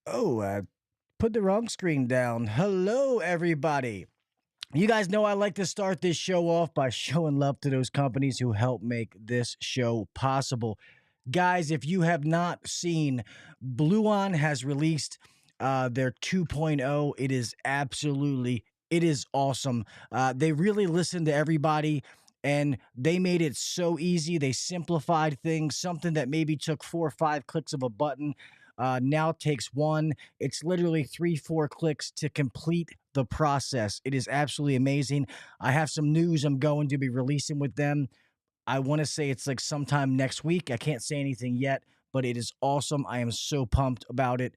Oh, I put the wrong screen down. Hello, everybody. You guys know I like to start this show off by showing love to those companies who help make this show possible. Guys, if you have not seen, BLUON has released their 2.0. It is awesome. They really listened to everybody and they made it so easy. They simplified things, something that maybe took 4 or 5 clicks of a button. Now takes one. It's literally 3, 4 clicks to complete the process. It is absolutely amazing. I have some news I'm going to be releasing with them. I want to say it's like sometime next week. I can't say anything yet, but it is awesome. I am so pumped about it.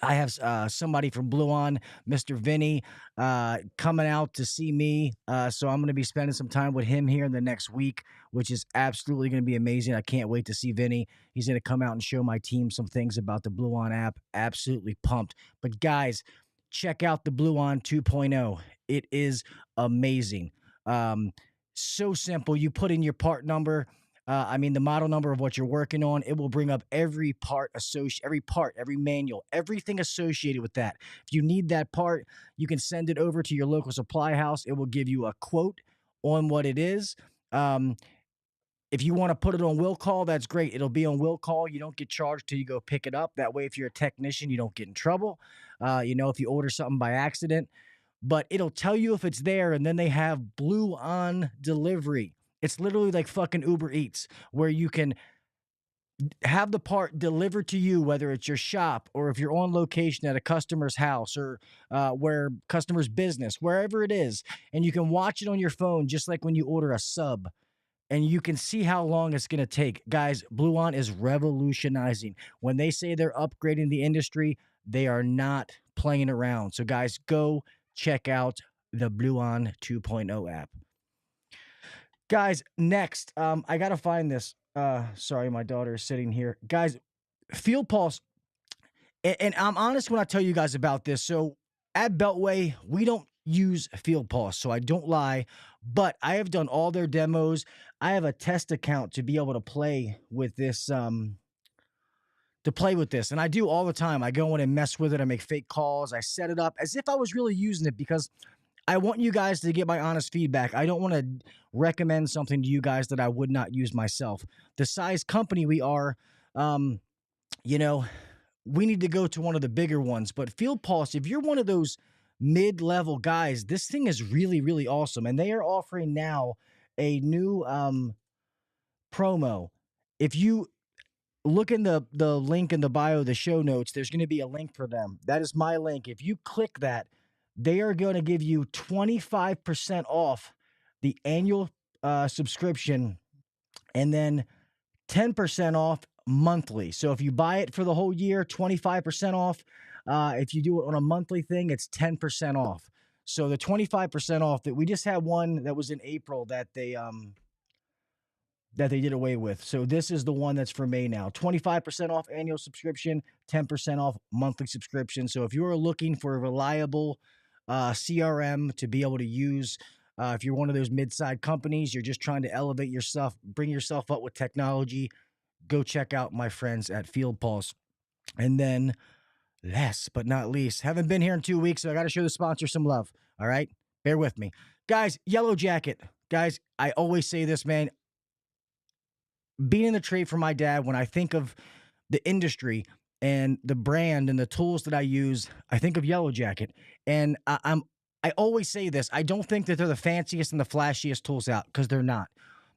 I have somebody from BLUON, Mr. Vinny, coming out to see me. So I'm going to be spending some time with him here in the next week, which is absolutely going to be amazing. I can't wait to see Vinny. He's going to come out and show my team some things about the BLUON app. Absolutely pumped. But guys, check out the BLUON 2.0. It is amazing. So simple. You put in your part number. The model number of what you're working on. It will bring up every part, every manual, everything associated with that. If you need that part, you can send it over to your local supply house. It will give you a quote on what it is. If you want to put it on will call, that's great. It'll be on will call. You don't get charged till you go pick it up. That way, if you're a technician, you don't get in trouble. If you order something by accident, but it'll tell you if it's there. And then they have BLUON delivery. It's literally like fucking Uber Eats, where you can have the part delivered to you, whether it's your shop or if you're on location at a customer's house or where customer's business, wherever it is, and you can watch it on your phone, just like when you order a sub. And you can see how long it's going to take. Guys, BLUON is revolutionizing. When they say they're upgrading the industry, they are not playing around. So, guys, go check out the BLUON 2.0 app. Guys, next, I got to find this. Sorry, my daughter is sitting here. Guys, FIELDPULSE, and I'm honest when I tell you guys about this. So, at Beltway, we don't use FIELDPULSE, so I don't lie, but I have done all their demos. I have a test account to be able to play with this, and I do all the time. I go in and mess with it. I make fake calls. I set it up as if I was really using it because I want you guys to get my honest feedback. I don't want to recommend something to you guys that I would not use myself. The size company we are, we need to go to one of the bigger ones. But FIELDPULSE, if you're one of those mid-level guys, this thing is really, really awesome. And they are offering now a new promo. If you look in the link in the bio, the show notes, there's going to be a link for them. That is my link. If you click that, they are going to give you 25% off the annual subscription, and then 10% off monthly. So if you buy it for the whole year, 25% off. If you do it on a monthly thing, it's 10% off. So the 25% off that we just had one that was in April that they did away with. So this is the one that's for May now. 25% off annual subscription, 10% off monthly subscription. So if you're looking for a reliable CRM to be able to use, if you're one of those mid-side companies, you're just trying to elevate yourself, bring yourself up with technology, go check out my friends at FIELDPULSE. And then last but not least, haven't been here in 2 weeks, so I got to show the sponsor some love. All right? Bear with me. Guys, Yellow Jacket. Guys, I always say this, man. Being in the trade for my dad, when I think of the industry and the brand and the tools that I use, I think of Yellow Jacket. And I always say this. I don't think that they're the fanciest and the flashiest tools out, because they're not.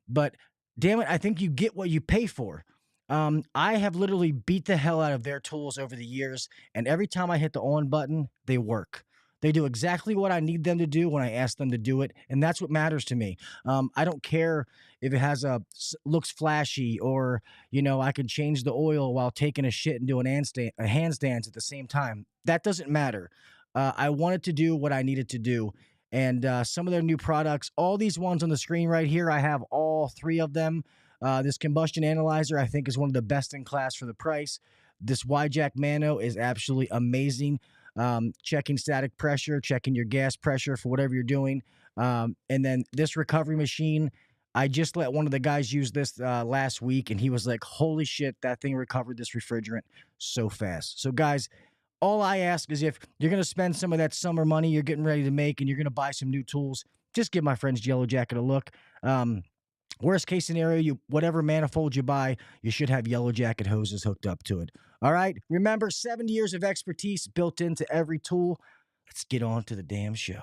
But damn it, I think you get what you pay for. I have literally beat the hell out of their tools over the years, and every time I hit the on button, they work. They do exactly what I need them to do when I ask them to do it, and that's what matters to me. I don't care if it looks flashy, or I can change the oil while taking a shit and doing handstands at the same time. That doesn't matter. I wanted to do what I needed to do. And some of their new products, all these ones on the screen right here, I have all 3 of them. This combustion analyzer, I think, is one of the best in class for the price. This YJack Mano is absolutely amazing. Checking static pressure, checking your gas pressure for whatever you're doing. And then this recovery machine, I just let one of the guys use this last week, and he was like, holy shit, that thing recovered this refrigerant so fast. So guys, all I ask is, if you're going to spend some of that summer money you're getting ready to make and you're going to buy some new tools, just give my friends Yellow Jacket a look. Worst case scenario, whatever manifold you buy, you should have Yellow Jacket hoses hooked up to it. All right? Remember, 70 years of expertise built into every tool. Let's get on to the damn show.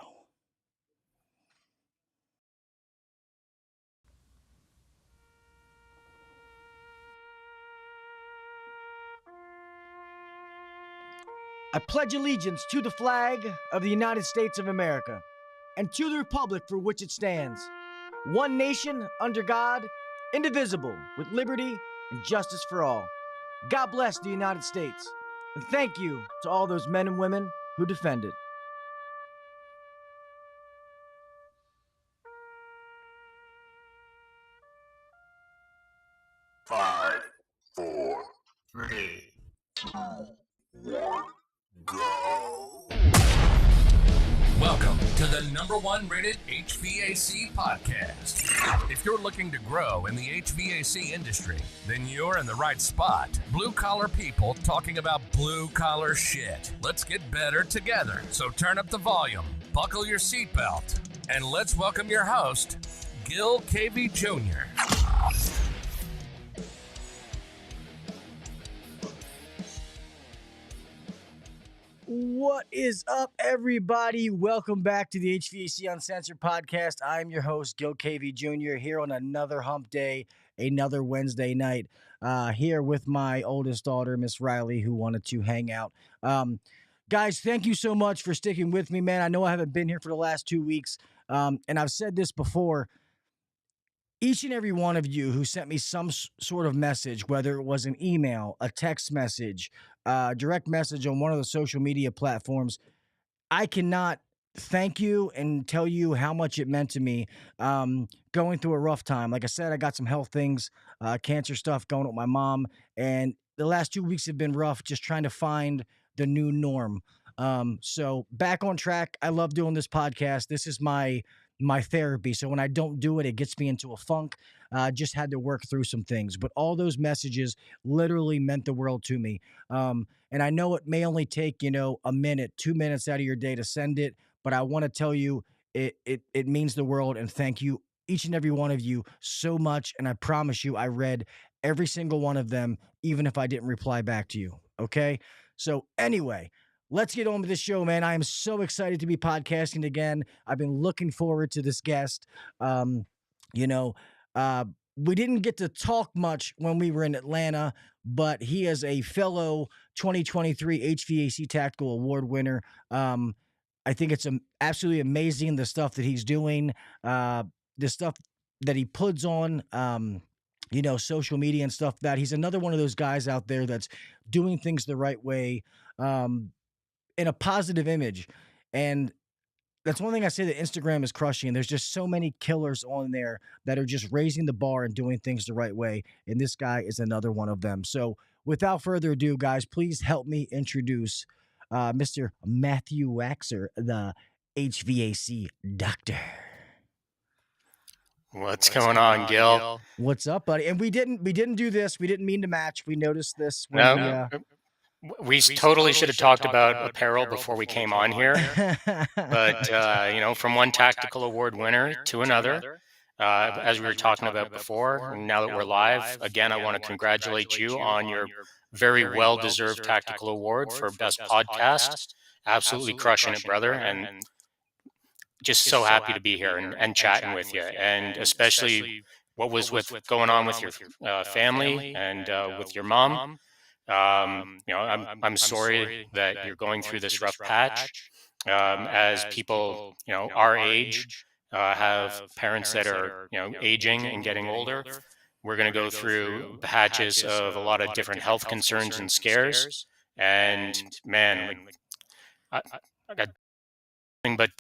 I pledge allegiance to the flag of the United States of America and to the republic for which it stands, one nation under God, indivisible, with liberty and justice for all. God bless the United States, and thank you to all those men and women who defend it. Five, four, three, two, one, go. Welcome to the #1 rated HVAC podcast. If you're looking to grow in the HVAC industry, then you're in the right spot. Blue-collar people talking about blue-collar shit. Let's get better together. So turn up the volume, buckle your seatbelt, and let's welcome your host, Gil Cavey Jr. What is up, everybody? Welcome back to the HVAC Uncensored Podcast. I'm your host, Gil Cavey Jr., here on another hump day, another Wednesday night, here with my oldest daughter, Miss Riley, who wanted to hang out. Guys, thank you so much for sticking with me, man. I know I haven't been here for the last 2 weeks, and I've said this before. Each and every one of you who sent me some sort of message, whether it was an email, a text message, direct message on one of the social media platforms, I cannot thank you and tell you how much it meant to me going through a rough time. Like I said, I got some health things, cancer stuff going with my mom, and the last 2 weeks have been rough just trying to find the new norm. So back on track. I love doing this podcast. This is my therapy. So when I don't do it, it gets me into a funk. Just had to work through some things, but all those messages literally meant the world to me. And I know it may only take, a minute, 2 minutes out of your day to send it, but I want to tell you it means the world. And thank you, each and every one of you, so much. And I promise you, I read every single one of them, even if I didn't reply back to you. Okay. So anyway, let's get on with this show, man. I am so excited to be podcasting again. I've been looking forward to this guest. We didn't get to talk much when we were in Atlanta, but he is a fellow 2023 HVAC Tactical Award winner. I think it's absolutely amazing the stuff that he's doing, the stuff that he puts on, social media and stuff. That he's another one of those guys out there that's doing things the right way, um, in a positive image, and that's one thing I say that Instagram is crushing. There's just so many killers on there that are just raising the bar and doing things the right way. And this guy is another one of them. So without further ado, guys, please help me introduce Mr. Matthew Waxer, the HVAC Doctor. What's going on, Gil? What's up, buddy? And we didn't do this. We didn't mean to match. We noticed this when No, we totally should have talked about apparel before we came on here. But, from one tactical award winner to another, as we were talking about before, now that we're live, again, I want to congratulate you on your very well-deserved tactical award for Best Podcast. Absolutely crushing it, brother. And just so happy to be here and chatting with you. And especially what was going on with your family and with your mom. I'm sorry that you're going through this rough patch. As people, our age have parents that are, aging and getting older. We're going to go through patches of a lot of different health concerns and scares. And man, I got nothing but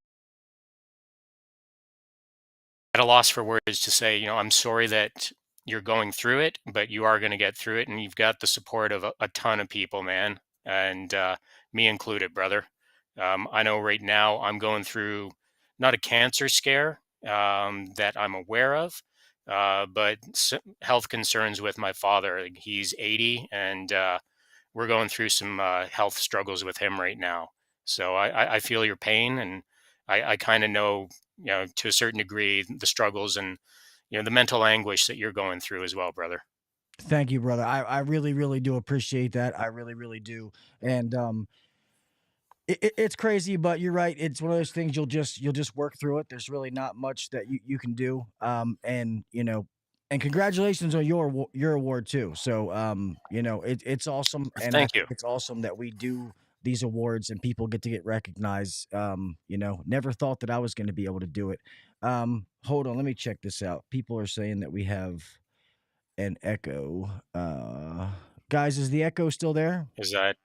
at a loss for words to say, I'm sorry that you're going through it, but you are going to get through it. And you've got the support of a ton of people, man. And me included, brother. I know right now I'm going through not a cancer scare that I'm aware of, but health concerns with my father. He's 80 and we're going through some health struggles with him right now. So I feel your pain, and I kind of know, to a certain degree, the struggles and, the mental anguish that you're going through as well, brother. Thank you, brother. I really, really do appreciate that. I really, really do. And it's crazy, but you're right. It's one of those things you'll just work through it. There's really not much that you can do. And congratulations on your award too. So it's awesome, and Thank you. it's awesome that we do these awards and people get to get recognized. Never thought that I was going to be able to do it. Hold on, let me check this out. People are saying that we have an echo. Guys, is the echo still there? Is that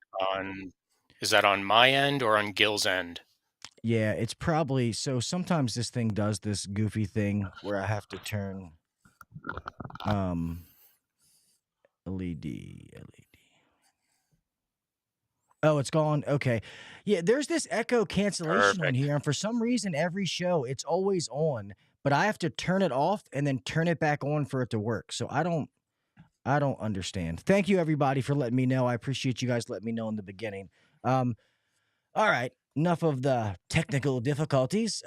on my end or on Gil's end? Yeah, it's probably so. Sometimes this thing does this goofy thing where I have to turn LED. Oh, it's gone. Okay. Yeah, there's this echo cancellation on Perfect. here, and for some reason every show it's always on, but I have to turn it off and then turn it back on for it to work. So I don't understand. Thank you everybody for letting me know. I appreciate you guys letting me know in the beginning. All right, enough of the technical difficulties.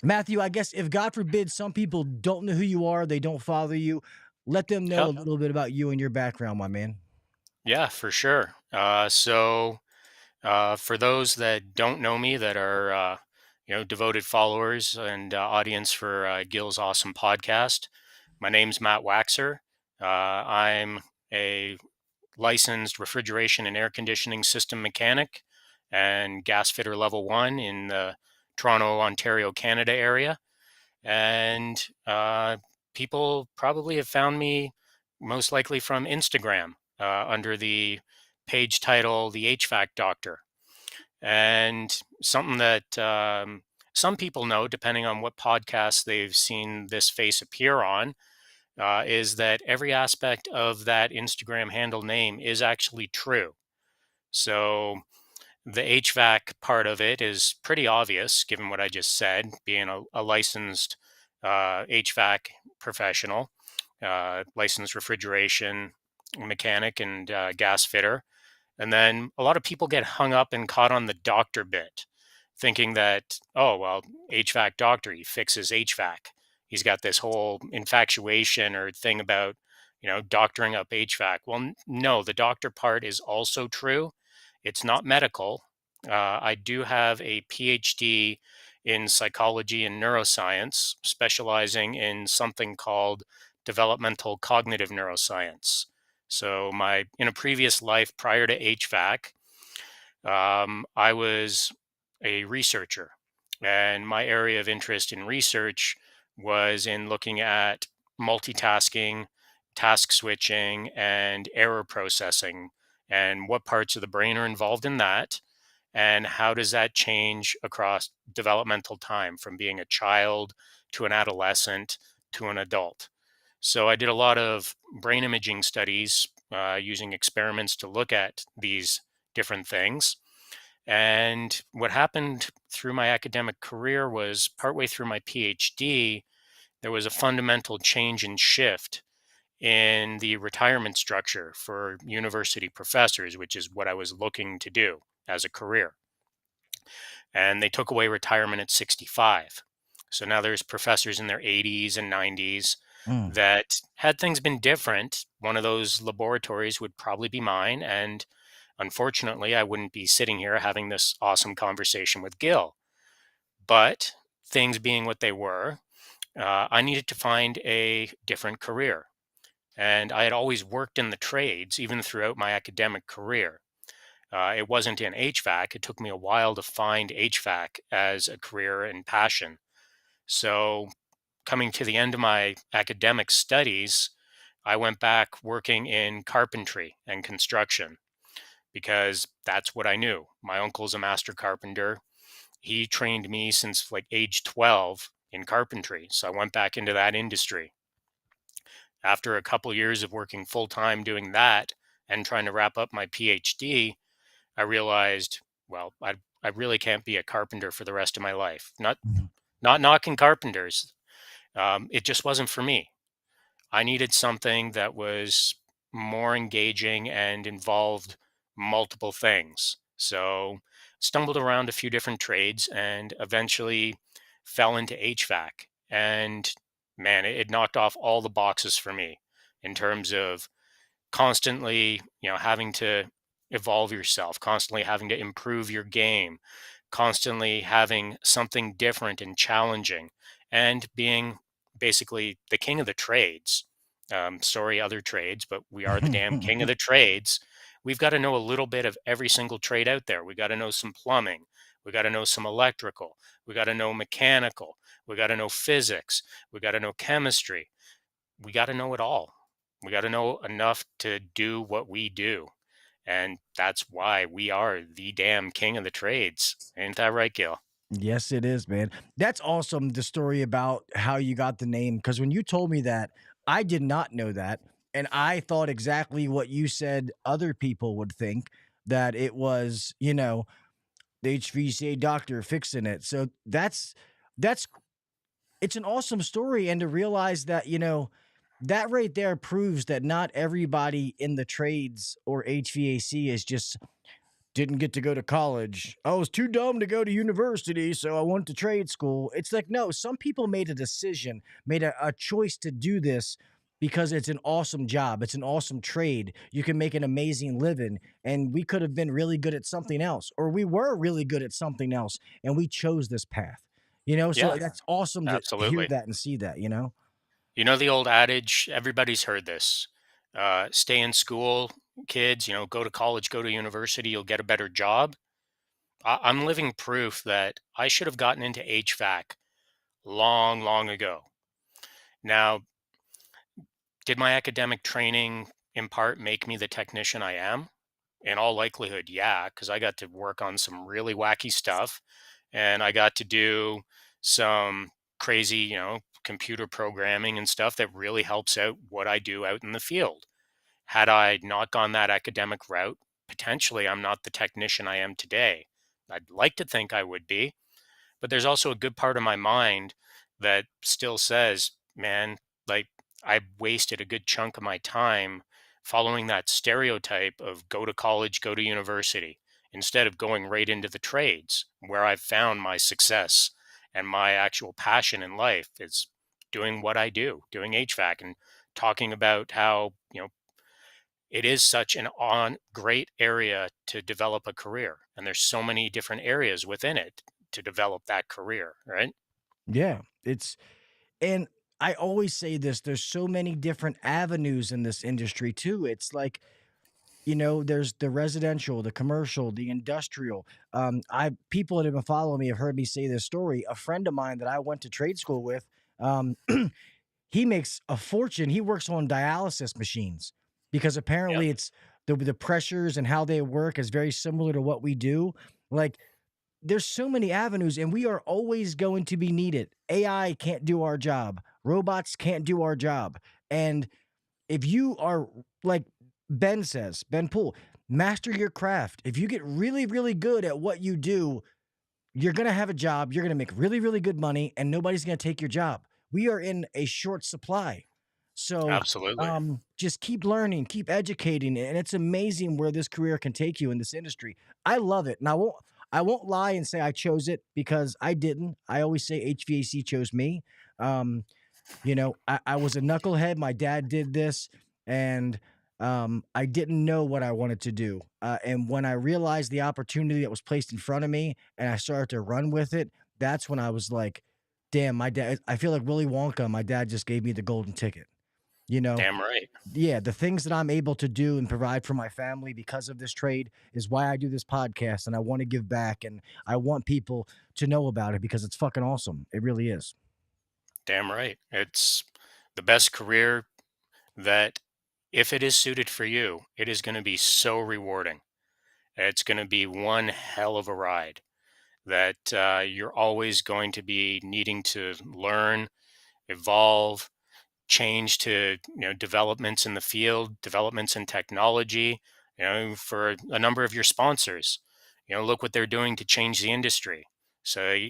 Matthew, I guess if God forbid some people don't know who you are, they don't follow you, let them know a Yep. little bit about you and your background, my man. Yeah, for sure. So for those that don't know me, that are devoted followers and audience for Gil's awesome podcast, my name's Matt Waxer. I'm a licensed refrigeration and air conditioning system mechanic and gas fitter level 1 in the Toronto, Ontario, Canada area. And people probably have found me most likely from Instagram under the page title, The HVAC Doctor. And something that some people know, depending on what podcast they've seen this face appear on, is that every aspect of that Instagram handle name is actually true. So the HVAC part of it is pretty obvious, given what I just said, being a licensed HVAC professional, licensed refrigeration mechanic and gas fitter. And then a lot of people get hung up and caught on the doctor bit, thinking that, oh, well, HVAC doctor, he fixes HVAC. He's got this whole infatuation or thing about, doctoring up HVAC. Well, no, the doctor part is also true. It's not medical. I do have a PhD in psychology and neuroscience, specializing in something called developmental cognitive neuroscience. So in a previous life prior to HVAC, I was a researcher. And my area of interest in research was in looking at multitasking, task switching, and error processing, and what parts of the brain are involved in that, and how does that change across developmental time from being a child to an adolescent to an adult. So I did a lot of brain imaging studies using experiments to look at these different things. And what happened through my academic career was partway through my PhD, there was a fundamental change and shift in the retirement structure for university professors, which is what I was looking to do as a career. And they took away retirement at 65. So now there's professors in their 80s and 90s Mm. that, had things been different, one of those laboratories would probably be mine. And unfortunately, I wouldn't be sitting here having this awesome conversation with Gil. But things being what they were, I needed to find a different career. And I had always worked in the trades, even throughout my academic career. It wasn't in HVAC. It took me a while to find HVAC as a career and passion. So, coming to the end of my academic studies, I went back working in carpentry and construction because that's what I knew. My uncle's a master carpenter. He trained me since like age 12 in carpentry. So, I went back into that industry. After a couple years of working full time doing that and trying to wrap up my PhD, I realized, well, I really can't be a carpenter for the rest of my life. Mhm. Not knocking carpenters. It just wasn't for me. I needed something that was more engaging and involved multiple things. So stumbled around a few different trades and eventually fell into HVAC. And man, it knocked off all the boxes for me in terms of constantly, having to evolve yourself, constantly having to improve your game, constantly having something different and challenging, and being basically the king of the trades. Sorry, other trades, but we are the damn king of the trades. We've got to know a little bit of every single trade out there. We got to know some plumbing. We got to know some electrical. We got to know mechanical. We got to know physics. We got to know chemistry. We got to know it all. We got to know enough to do what we do. And that's why we are the damn king of the trades. Ain't that right, Gil? Yes, it is, man. That's awesome. The story about how you got the name. Because when you told me that, I did not know that. And I thought exactly what you said other people would think, that it was, the HVAC doctor fixing it. So that's it's an awesome story. And to realize that, that right there proves that not everybody in the trades or HVAC is just didn't get to go to college. I was too dumb to go to university, so I went to trade school. It's like, no, some people made a decision, made a choice to do this because it's an awesome job. It's an awesome trade. You can make an amazing living. And we could have been really good at something else, or we were really good at something else, and we chose this path. So Yeah, that's awesome to hear absolutely. that and see that. You know the old adage, everybody's heard this. Stay in school, kids, go to college, go to university, you'll get a better job. I'm living proof that I should have gotten into HVAC long, long ago. Now, did my academic training in part make me the technician I am? In all likelihood, yeah, because I got to work on some really wacky stuff and I got to do some crazy, computer programming and stuff that really helps out what I do out in the field. Had I not gone that academic route, potentially I'm not the technician I am today. I'd like to think I would be, but there's also a good part of my mind that still says, man, like I wasted a good chunk of my time following that stereotype of go to college, go to university, instead of going right into the trades where I've found my success and my actual passion in life is doing what I do, doing HVAC and talking about how, it is such an on great area to develop a career. And there's so many different areas within it to develop that career, right? Yeah. And I always say this, there's so many different avenues in this industry too. It's like, You know, there's the residential, the commercial, the industrial. I People that have been following me have heard me say this story. A friend of mine that I went to trade school with, um, he makes a fortune. He works on dialysis machines because Yep. apparently it's the pressures and how they work is very similar to what we do. Like there's so many avenues and we are always going to be needed. AI can't do our job. Robots can't do our job. And if you are like Ben Poole, master your craft. If you get really, really good at what you do, you're going to have a job. You're going to make really, really good money and nobody's going to take your job. We are in a short supply. So Absolutely. just keep learning, keep educating. And it's amazing where this career can take you in this industry. I love it. And I won't lie and say I chose it because I didn't. I always say HVAC chose me. Um, you know, I was a knucklehead. My dad did this, and I didn't know what I wanted to do. And when I realized the opportunity that was placed in front of me, and I started to run with it, that's when I was like, "Damn, my dad!" I feel like Willy Wonka. My dad just gave me the golden ticket. You know, Damn right. yeah, the things that I'm able to do and provide for my family because of this trade is why I do this podcast, and I want to give back, and I want people to know about it because it's fucking awesome. It really is. Damn right. It's the best career that, if it is suited for you, it is going to be so rewarding. It's going to be one hell of a ride that you're always going to be needing to learn, evolve, change to, developments in the field, developments in technology, for a number of your sponsors. Look what they're doing to change the industry. So,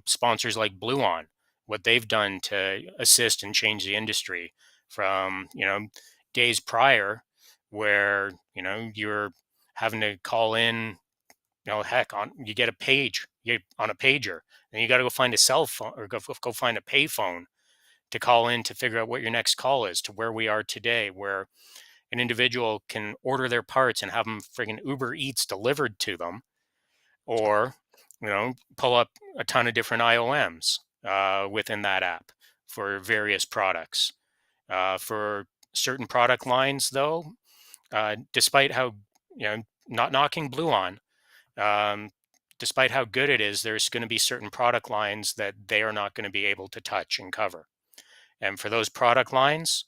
sponsors like BLUON, what they've done to assist and change the industry from, days prior where, you're having to call in, heck, on you get a page, you on a pager, and you got to go find a cell phone or go find a pay phone to call in to figure out what your next call is, to where we are today, where an individual can order their parts and have them friggin' Uber Eats delivered to them, or pull up a ton of different IOMs within that app for various products. For certain product lines, though, despite how, not knocking BLUON, um, despite how good it is, there's going to be certain product lines that they are not going to be able to touch and cover. And for those product lines,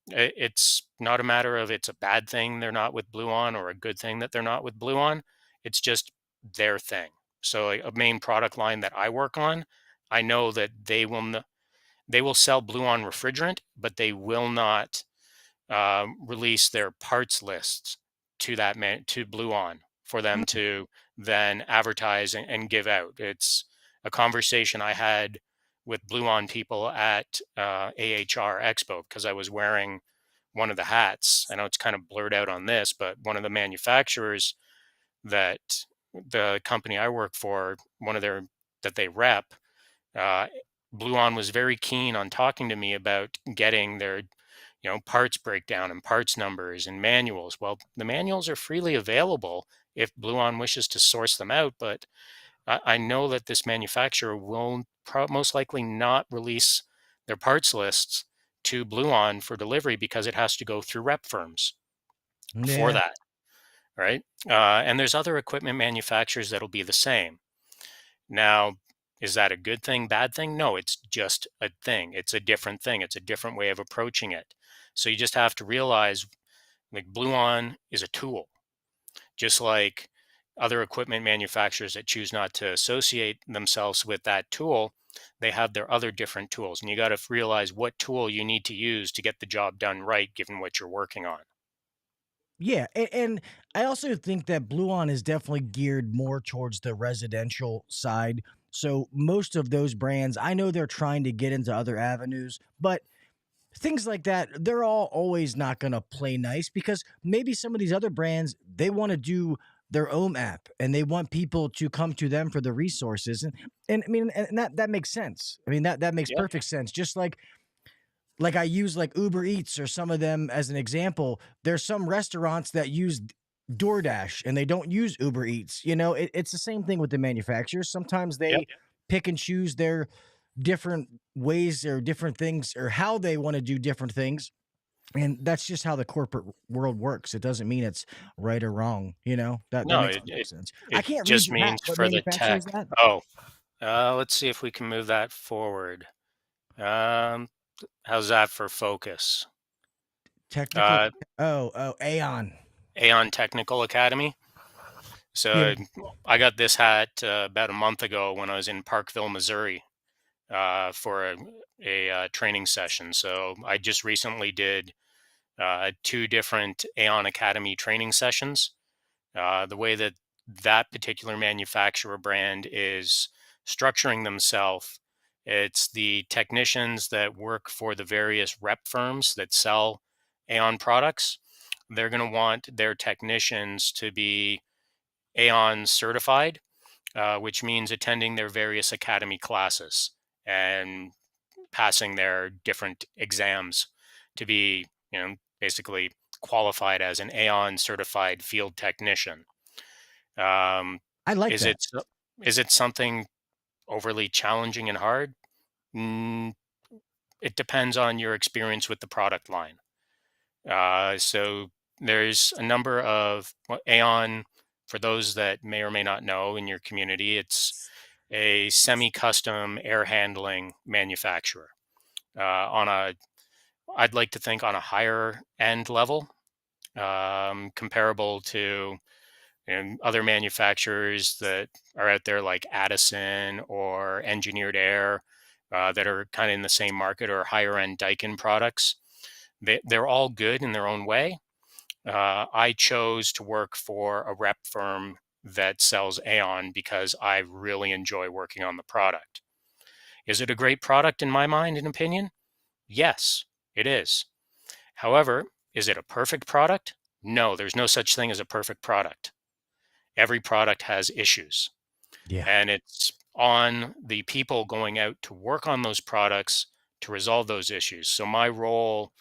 it's not a matter of it's a bad thing they're not with BLUON or a good thing that they're not with BLUON. It's just their thing. So a main product line that I work on, I know that they will sell BLUON refrigerant, but they will not release their parts lists to to BLUON for them to then advertise and give out. It's a conversation I had with BLUON people at AHR Expo because I was wearing one of the hats. I know it's kind of blurred out on this, but one of the manufacturers that the company I work for, one of their that they rep, uh, BLUON was very keen on talking to me about getting their parts breakdown and parts numbers and manuals. Well, the manuals are freely available if BLUON wishes to source them out, but I know that this manufacturer will most likely not release their parts lists to BLUON for delivery because it has to go through rep firms for Yeah. that, right? And there's other equipment manufacturers that'll be the same. Now, is that a good thing, bad thing? No, it's just a thing. It's a different thing. It's a different way of approaching it. So you just have to realize, like, BLUON is a tool, just like other equipment manufacturers that choose not to associate themselves with that tool. They have their other different tools, and you got to realize what tool you need to use to get the job done right, given what you're working on. Yeah, and I also think that BLUON is definitely geared more towards the residential side. So most of those brands, I know they're trying to get into other avenues, but things like that, they're all always not going to play nice because maybe some of these other brands, they want to do their own app and they want people to come to them for the resources. And I mean, and that makes sense. I mean, that makes Yep. perfect sense. Just like I use like Uber Eats or some of them as an example. There's some restaurants that use DoorDash and they don't use Uber Eats. You know, it's the same thing with the manufacturers. Sometimes Yep. they pick and choose their different ways or different things or how they want to do different things. And that's just how the corporate world works. It doesn't mean it's right or wrong. That No, makes it, perfect it, sense. I it can't read just your hat. means What for the manufacturer is tech. that? Oh, let's see if we can move that forward. Um, how's that for focus? Technical. Uh, Aeon. Aeon Technical Academy. Yeah. So I got this hat about a month ago when I was in Parkville, Missouri, for a training session. So I just recently did 2 different Aeon Academy training sessions. The way that that particular manufacturer brand is structuring themselves, it's the technicians that work for the various rep firms that sell Aeon products. They're going to want their technicians to be Aeon certified, which means attending their various academy classes and passing their different exams to be, basically qualified as an Aeon certified field technician. Um, I like is that. it is it something overly challenging and hard? Mm, it depends on your experience with the product line. So there's a number of Aeon. For those that may or may not know in your community, it's a semi-custom air handling manufacturer. On a, I'd like to think on a higher end level, comparable to other manufacturers that are out there like Addison or Engineered Air, that are kind of in the same market, or higher end Daikin products. They're all good in their own way. I chose to work for a rep firm that sells Aeon because I really enjoy working on the product. Is it a great product in my mind and opinion? Yes, it is. However, is it a perfect product? No, there's no such thing as a perfect product. Every product has issues, Yeah. and it's on the people going out to work on those products to resolve those issues. So my role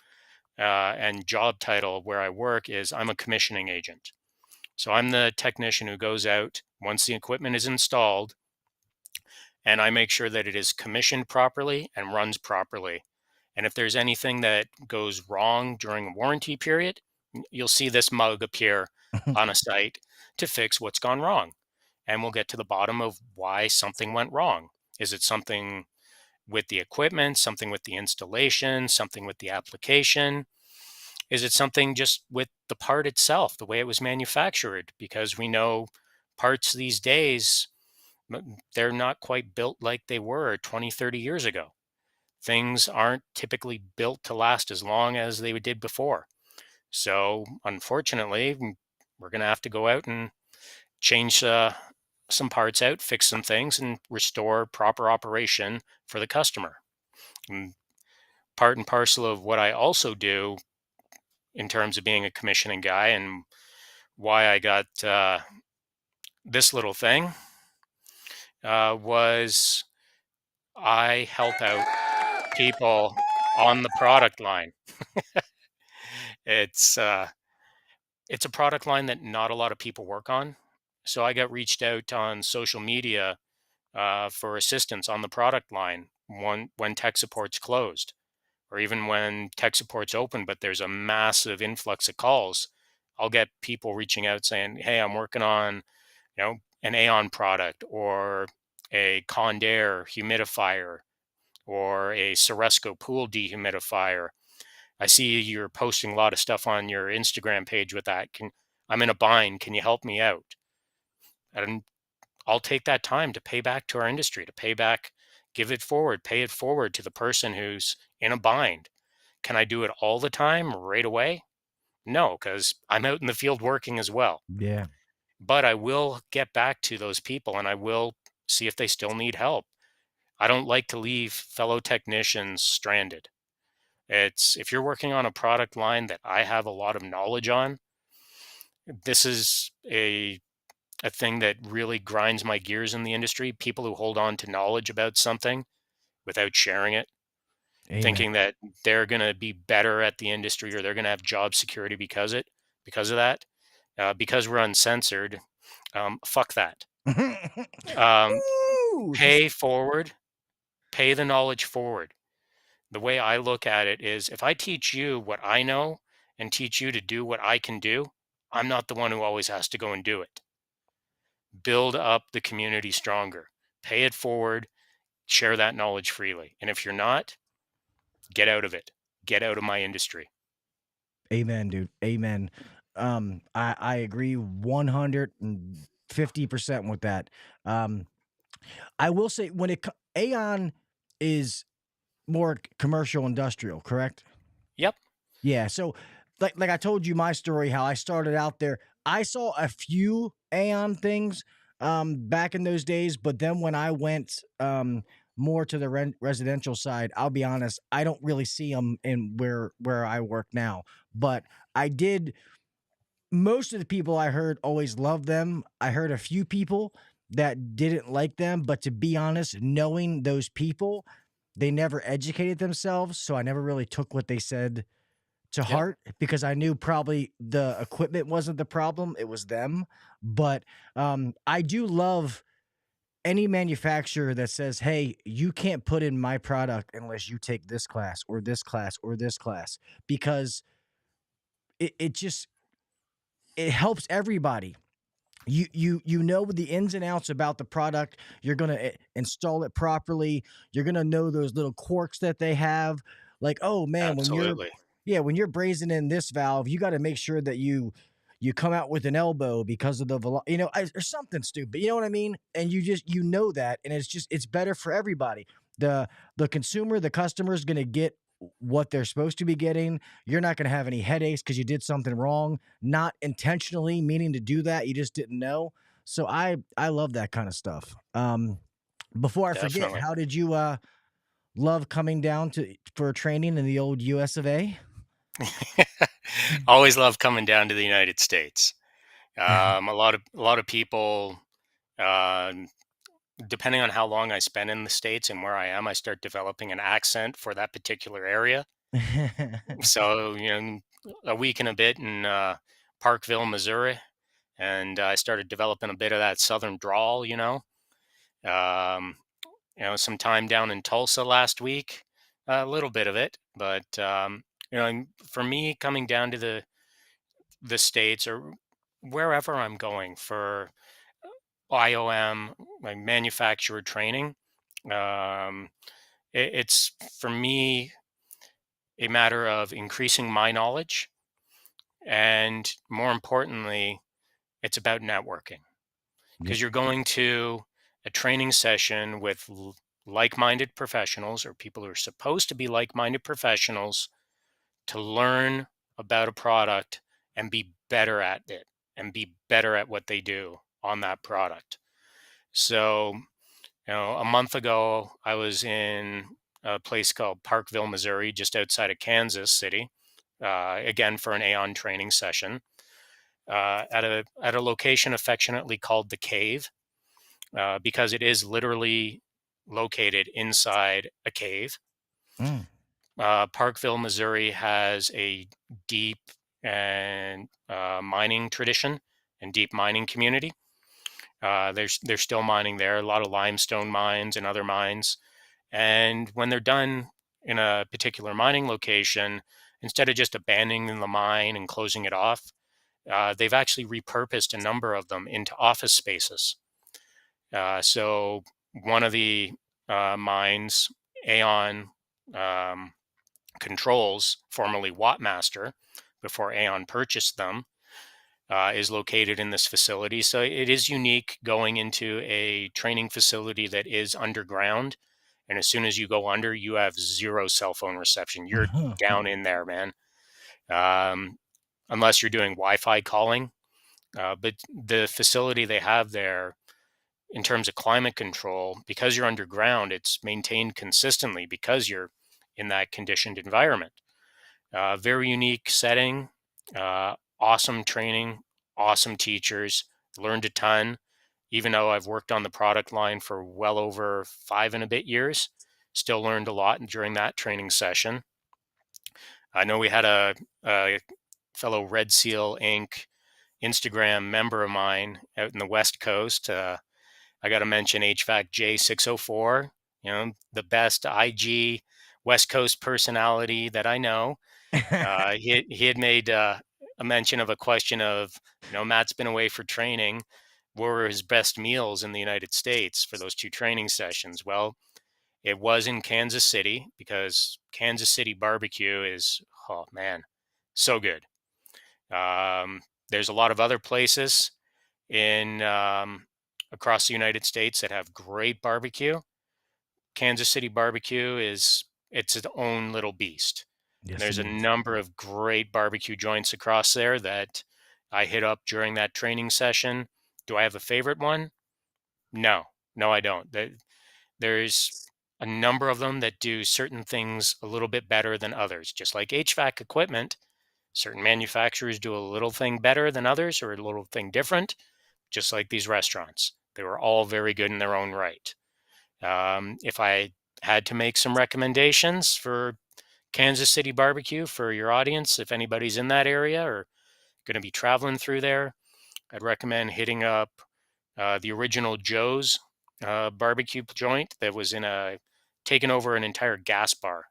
and job title where I work is I'm a commissioning agent. So I'm the technician who goes out once the equipment is installed, and I make sure that it is commissioned properly and runs properly. And if there's anything that goes wrong during a warranty period, you'll see this mug appear on a site to fix what's gone wrong. And we'll get to the bottom of why something went wrong. Is it something with the equipment, something with the installation, something with the application? Is it something just with the part itself, the way it was manufactured? Because we know parts these days, they're not quite built like they were 20, 30 years ago. Things aren't typically built to last as long as they did before. So, unfortunately, we're going to have to go out and change some parts out, fix some things, and restore proper operation for the customer. And part and parcel of what I also do in terms of being a commissioning guy, and why I got this little thing, was I help out people on the product line. It's it's a product line that not a lot of people work on. So I got reached out on social media for assistance on the product line when tech support's closed, or even when tech support's open, but there's a massive influx of calls. I'll get people reaching out saying, "Hey, I'm working on, an Aeon product, or a Condair humidifier, or a Ceresco pool dehumidifier. I see you're posting a lot of stuff on your Instagram page with that. I'm in a bind. Can you help me out?" And I'll take that time to pay back to our industry, to pay back, pay it forward to the person who's in a bind. Can I do it all the time right away? No, because I'm out in the field working as well. Yeah. But I will get back to those people, and I will see if they still need help. I don't like to leave fellow technicians stranded. It's if you're working on a product line that I have a lot of knowledge on, this is a thing that really grinds my gears in the industry. People who hold on to knowledge about something without sharing it, Amen. thinking that they're going to be better at the industry, or they're going to have job security because of that. Because we're uncensored, fuck that. Um, Woo! pay forward, pay the knowledge forward. the way I look at it is, if I teach you what I know and teach you to do what I can do, I'm not the one who always has to go and do it. Build up the community stronger, pay it forward, share that knowledge freely. And if you're not, get out of it, get out of my industry. Amen, dude. Amen. I agree 150% with that. I will say Aeon is more commercial industrial, correct? Yep. Yeah. So like I told you my story, how I started out there. I saw a few Aeon things back in those days, but then when I went more to the residential side, I'll be honest, I don't really see them in where I work now. But I did. Most of the people I heard always loved them. I heard a few people that didn't like them, but to be honest, knowing those people, they never educated themselves, so I never really took what they said to Yep. heart because I knew probably the equipment wasn't the problem, it was them. But I do love any manufacturer that says, "Hey, you can't put in my product unless you take this class or this class or this class," because it just it helps everybody. You know the ins and outs about the product. You're gonna install it properly. You're gonna know those little quirks that they have. Like, oh man, Absolutely. when you're brazing in this valve, you got to make sure that you come out with an elbow because of the or something stupid. You know what I mean? And you know that, and it's better for everybody. The consumer, the customer is gonna get what they're supposed to be getting. You're not going to have any headaches because you did something wrong, not intentionally meaning to do that. You just didn't know. So I love that kind of stuff. Before I forget, Definitely. how did you love coming down for training in the old US of A? Always love coming down to the United States. A lot of people, uh, depending on how long I spend in the States and where I am, I start developing an accent for that particular area. So, a week and a bit in Parkville, Missouri, and I started developing a bit of that Southern drawl. Um, some time down in Tulsa last week, a little bit of it, but and for me, coming down to the States or wherever I'm going for IOM, like manufacturer training, um, it's for me a matter of increasing my knowledge, and more importantly, it's about networking, Yep. because you're going to a training session with like-minded professionals, or people who are supposed to be like-minded professionals, to learn about a product and be better at it and be better at what they do on that product. So, a month ago, I was in a place called Parkville, Missouri, just outside of Kansas City, again for an Aeon training session, at a location affectionately called the Cave, because it is literally located inside a cave. Mm. Parkville, Missouri has a deep and mining tradition and deep mining community. They're still mining there, a lot of limestone mines and other mines. And when they're done in a particular mining location, instead of just abandoning the mine and closing it off, they've actually repurposed a number of them into office spaces. So one of the mines, Aeon Controls, formerly Wattmaster, before Aeon purchased them, is located in this facility. So it is unique going into a training facility that is underground. And as soon as you go under, you have zero cell phone reception. You're down in there, man. Um, unless you're doing Wi-Fi calling. But the facility they have there, in terms of climate control, because you're underground, it's maintained consistently because you're in that conditioned environment. Very unique setting, awesome training, awesome teachers, learned a ton. Even though I've worked on the product line for well over 5 and a bit years, still learned a lot during that training session. I know we had a fellow Red Seal Inc. Instagram member of mine out in the West Coast. I got to mention HVAC J604, the best IG West Coast personality that I know. He had made a mention of a question of, Matt's been away for training. What were his best meals in the United States for those 2 training sessions? Well, it was in Kansas City, because Kansas City barbecue is, oh man, so good. There's a lot of other places in across the United States that have great barbecue. Kansas City barbecue it's its own little beast. And Yes, there's it a is. number of great barbecue joints across there that I hit up during that training session. Do I have a favorite one? No, no, I don't. There's a number of them that do certain things a little bit better than others. Just like HVAC equipment, certain manufacturers do a little thing better than others, or a little thing different, just like these restaurants. They were all very good in their own right. If I had to make some recommendations for Kansas City barbecue for your audience, if anybody's in that area or going to be traveling through there, I'd recommend hitting up the original Joe's barbecue joint that was taken over an entire gas bar.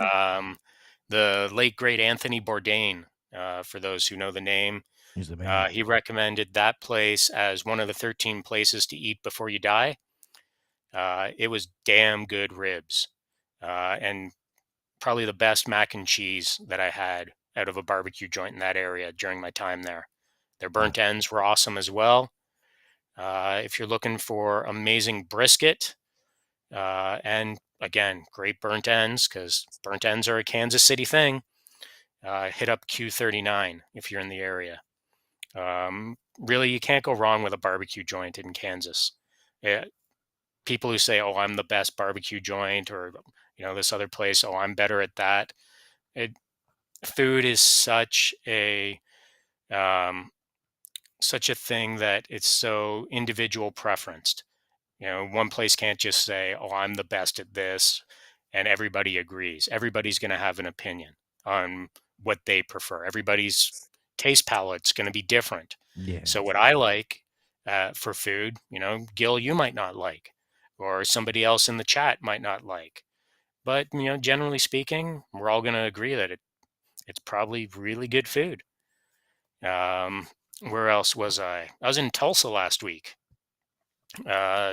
Um, the late great Anthony Bourdain, for those who know the name, He's the man. he recommended that place as one of the 13 places to eat before you die. It was damn good ribs, and probably the best mac and cheese that I had out of a barbecue joint in that area during my time there. Their burnt ends were awesome as well. If you're looking for amazing brisket, and again, great burnt ends, because burnt ends are a Kansas City thing, hit up Q39 if you're in the area. Really, you can't go wrong with a barbecue joint in Kansas. People who say, "Oh, I'm the best barbecue joint," or this other place, "Oh, I'm better at that." Food is um, such a thing that it's so individual preferenced. One place can't just say, "Oh, I'm the best at this," and everybody agrees. Everybody's going to have an opinion on what they prefer. Everybody's taste palette's going to be different. Yeah. So what I like for food, Gil, you might not like, or somebody else in the chat might not like. But generally speaking, we're all going to agree that it's probably really good food. Where else was I? I was in Tulsa last week.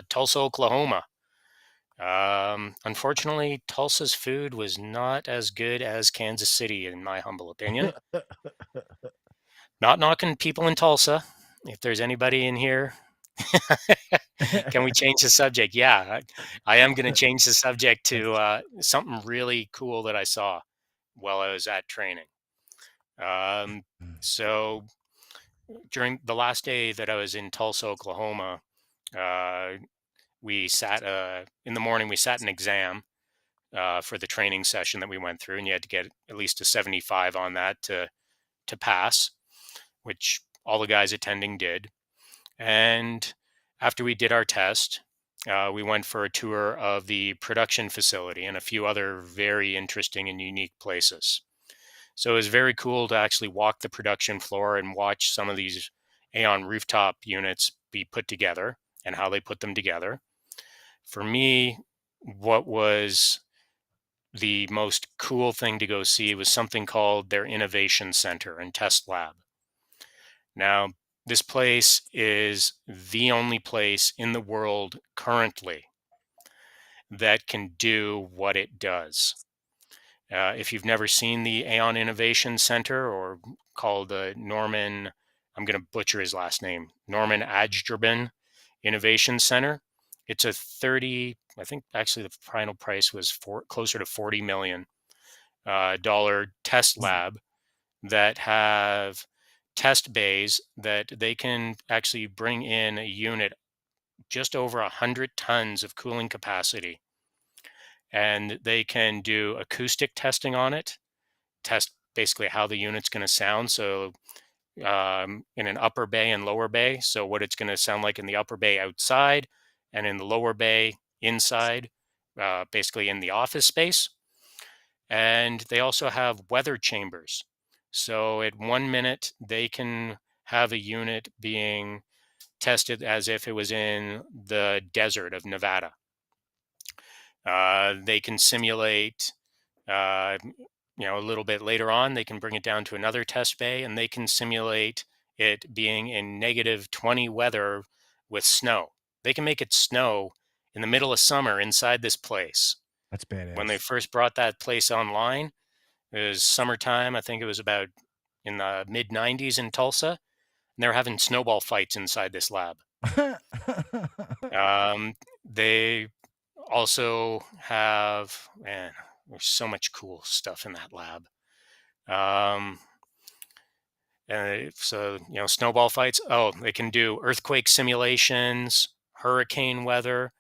Tulsa, Oklahoma. Unfortunately, Tulsa's food was not as good as Kansas City, in my humble opinion. Not knocking people in Tulsa. If there's anybody in here, can we change the subject? Yeah, I am going to change the subject to something really cool that I saw while I was at training. So during the last day that I was in Tulsa, Oklahoma, we sat in the morning. We sat an exam for the training session that we went through, and you had to get at least a 75 on that to pass, which all the guys attending did. And after we did our test, we went for a tour of the production facility and a few other very interesting and unique places. So it was very cool to actually walk the production floor and watch some of these Aeon rooftop units be put together and how they put them together. For me, what was the most cool thing to go see was something called their Innovation Center and Test Lab. Now, this place is the only place in the world currently that can do what it does. If you've never seen the Aeon Innovation Center, or called Norman, I'm going to butcher his last name, Norman Adgerben Innovation Center, it's a I think actually the final price was closer to $40 million test lab that have test bays that they can actually bring in a unit just over 100 tons of cooling capacity, and they can do acoustic testing on it, test basically how the unit's going to sound. So in an upper bay and lower bay, so what it's going to sound like in the upper bay outside, and in the lower bay inside, basically in the office space. And they also have weather chambers. So at 1 minute, they can have a unit being tested as if it was in the desert of Nevada. They can simulate, a little bit later on, they can bring it down to another test bay and they can simulate it being in -20 weather with snow. They can make it snow in the middle of summer inside this place. That's When they badass. first brought that place online, it was summertime. I think it was about in the mid 90s in Tulsa, and they're having snowball fights inside this lab. They also have, man, there's so much cool stuff in that lab. So, snowball fights. Oh, they can do earthquake simulations, hurricane weather.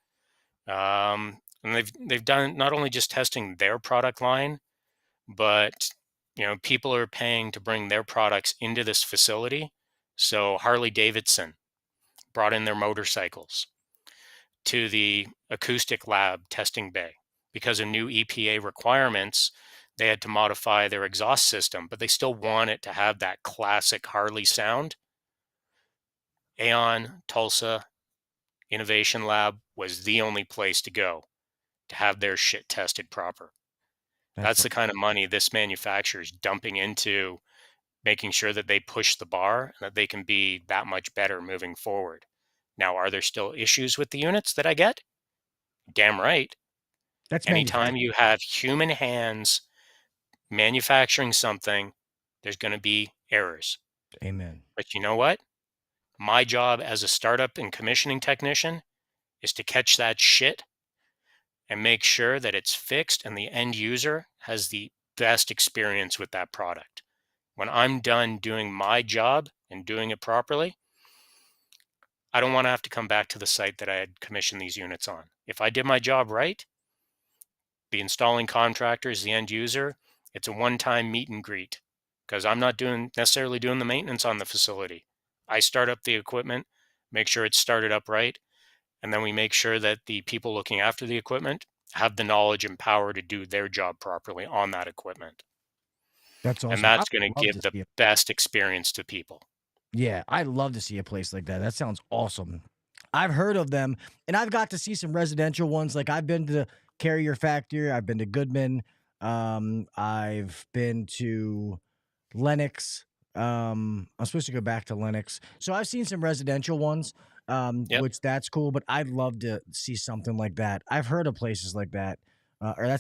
And they've done not only just testing their product line, but people are paying to bring their products into this facility. So Harley Davidson brought in their motorcycles to the acoustic lab testing bay because of new EPA requirements. They had to modify their exhaust system, but they still want it to have that classic Harley sound. Aeon Tulsa Innovation Lab was the only place to go to have their shit tested proper. That's the kind of money this manufacturer is dumping into making sure that they push the bar and that they can be that much better moving forward. Now, are there still issues with the units that I get? Damn right. That's Anytime you have human hands manufacturing something, there's going to be errors. Amen. But you know what? My job as a startup and commissioning technician is to catch that shit and make sure that it's fixed and the end user has the best experience with that product. When I'm done doing my job and doing it properly, I don't want to have to come back to the site that I had commissioned these units on. If I did my job right, the installing contractors, the end user, it's a one-time meet and greet because I'm not necessarily doing the maintenance on the facility. I start up the equipment, make sure it's started up right, and then we make sure that the people looking after the equipment have the knowledge and power to do their job properly on that equipment. That's awesome. And that's going to give the best experience to people. Yeah, I'd love to see a place like that. That sounds awesome. I've heard of them, and I've got to see some residential ones. Like I've been to the Carrier Factory, I've been to Goodman, I've been to Lennox. I'm supposed to go back to Lennox, so I've seen some residential ones, which that's cool. But I'd love to see something like that. I've heard of places like that, or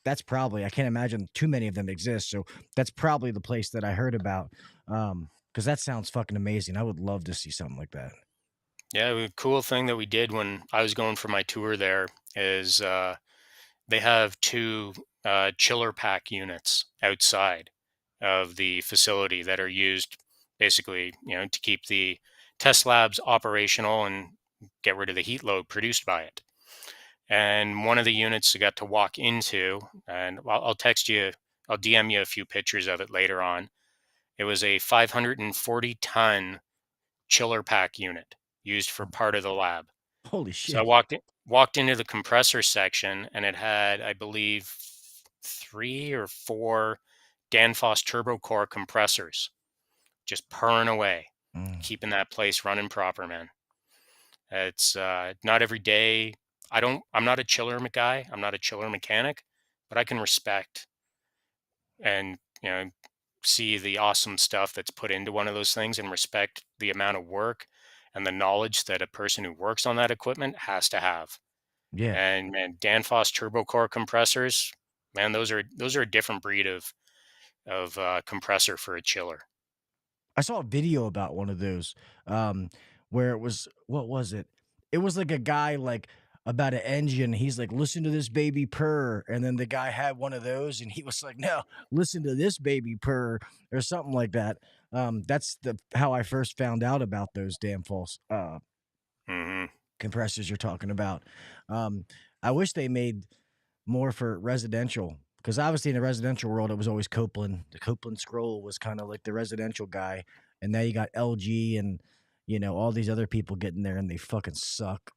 that's probably, I can't imagine too many of them exist. So that's probably the place that I heard about. Because that sounds fucking amazing. I would love to see something like that. Yeah, the cool thing that we did when I was going for my tour there is they have 2 chiller pack units outside of the facility that are used basically, to keep the test labs operational and get rid of the heat load produced by it. And one of the units I got to walk into, and I'll text you, I'll DM you a few pictures of it later on. It was a 540-ton chiller pack unit used for part of the lab. Holy shit. So I walked into the compressor section, and it had, I believe, 3 or 4 Danfoss turbo core compressors just purring away, keeping that place running proper, man. It's not every day. I'm not a chiller guy. I'm not a chiller mechanic, but I can respect and, see the awesome stuff that's put into one of those things and respect the amount of work and the knowledge that a person who works on that equipment has to have. Yeah. And Danfoss turbo core compressors, man, those are a different breed of compressor for a chiller. I saw a video about one of those, where it was, what was it? It was like a guy like about an engine. He's like, listen to this baby purr. And then the guy had one of those and he was like, no, listen to this baby purr or something like that. That's how I first found out about those damn false compressors you're talking about. I wish they made more for residential, because obviously in the residential world, it was always Copeland. The Copeland Scroll was kind of like the residential guy. And now you got LG and, all these other people getting there and they fucking suck.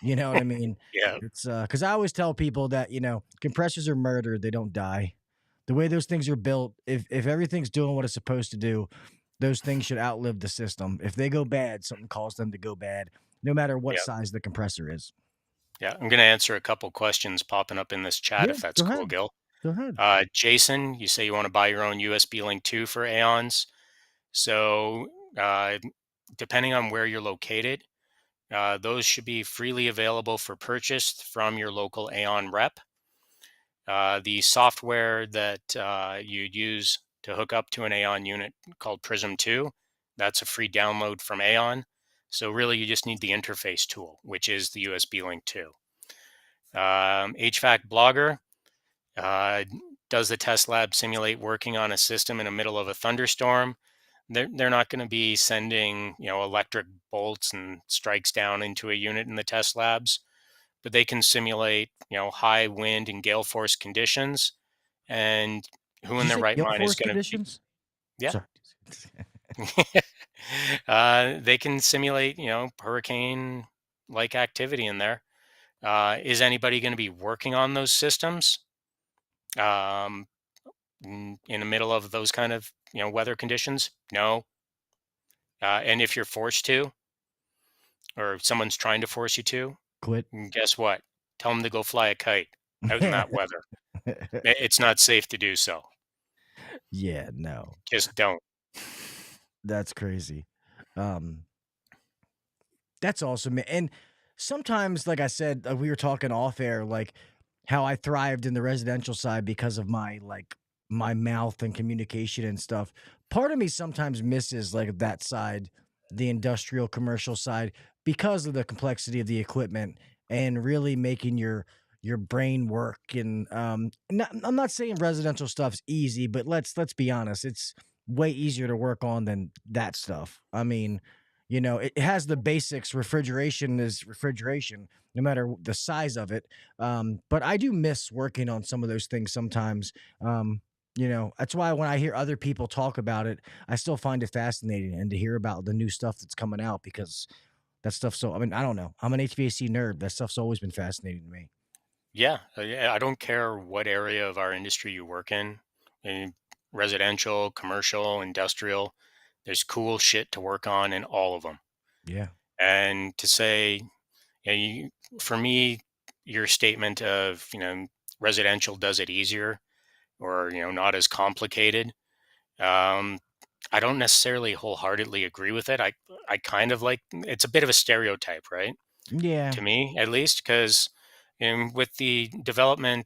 You know what I mean? Yeah. It's because I always tell people that, compressors are murder. They don't die. The way those things are built, if everything's doing what it's supposed to do, those things should outlive the system. If they go bad, something caused them to go bad, no matter what size the compressor is. Yeah, I'm going to answer a couple questions popping up in this chat Yeah, if that's go cool, ahead. Gil. Go ahead. Jason, you say you want to buy your own USB Link 2 for Aeons. So, uh, depending on where you're located, those should be freely available for purchase from your local Aeon rep. The software that you'd use to hook up to an Aeon unit called Prism 2, that's a free download from Aeon. So, really, you just need the interface tool, which is the USB Link 2. HVAC Blogger, uh, does the test lab simulate working on a system in the middle of a thunderstorm? They're not going to be sending electric bolts and strikes down into a unit in the test labs, but they can simulate high wind and gale force conditions. And who Did in you their say right gale mind is force going to be? conditions? Yeah. Sorry. They can simulate hurricane like activity in there. Is anybody going to be working on those systems? Um, in the middle of those kind of weather conditions? No. And if you're forced to, or someone's trying to force you to, Quit. guess what? Tell them to go fly a kite out in that weather. It's not safe to do so. Yeah, no. Just don't. That's crazy. Um, that's awesome, man. And sometimes, like I said, we were talking off air, like how I thrived in the residential side because of my mouth and communication and stuff. Part of me sometimes misses like that side, the industrial commercial side, because of the complexity of the equipment and really making your brain work. And I'm not saying residential stuff's easy, but let's be honest, it's way easier to work on than that stuff. I mean, it has the basics. Refrigeration is refrigeration, no matter the size of it. But I do miss working on some of those things sometimes. That's why when I hear other people talk about it, I still find it fascinating and to hear about the new stuff that's coming out because that stuff. So, I mean, I don't know. I'm an HVAC nerd. That stuff's always been fascinating to me. Yeah, I don't care what area of our industry you work in residential, commercial, industrial. There's cool shit to work on in all of them. Yeah. And to say, for me, your statement of residential does it easier or not as complicated. Um, I don't necessarily wholeheartedly agree with it. I kind of like it's a bit of a stereotype, right? Yeah. To me, at least, because with the development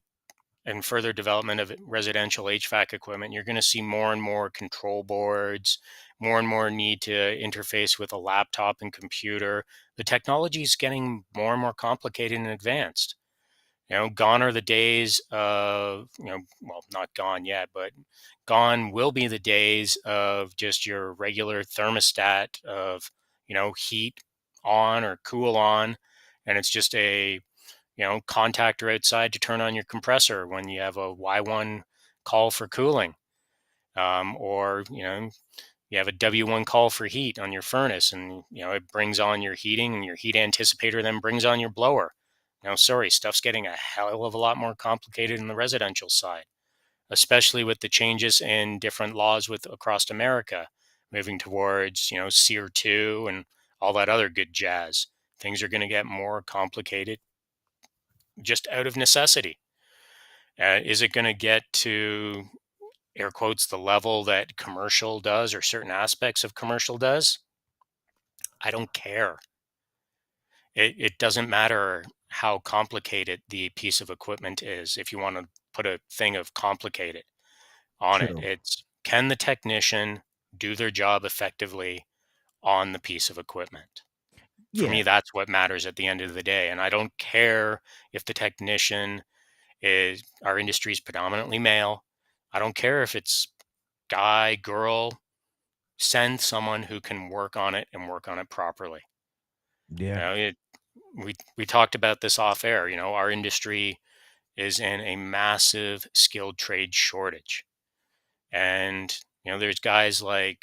and further development of residential HVAC equipment, you're going to see more and more control boards, more and more need to interface with a laptop and computer. The technology is getting more and more complicated and advanced. Gone are the days of, well, not gone yet, but gone will be the days of just your regular thermostat of, heat on or cool on. And it's just a, contactor outside to turn on your compressor when you have a Y1 call for cooling. Or, you have a W1 call for heat on your furnace and, it brings on your heating and your heat anticipator then brings on your blower. Sorry, stuff's getting a hell of a lot more complicated in the residential side, especially with the changes in different laws with across America, moving towards, SEER 2 and all that other good jazz. Things are going to get more complicated just out of necessity. Is it going to get to air quotes the level that commercial does or certain aspects of commercial does? I don't care. It doesn't matter how complicated the piece of equipment is. If you want to put a thing of complicated on it, True. it's can the technician do their job effectively on the piece of equipment? For Yeah. me, that's what matters at the end of the day. And I don't care if the technician is our industry is predominantly male. I don't care if it's guy, girl, send someone who can work on it and work on it properly. Yeah. We talked about this off air. Our industry is in a massive skilled trade shortage, and there's guys like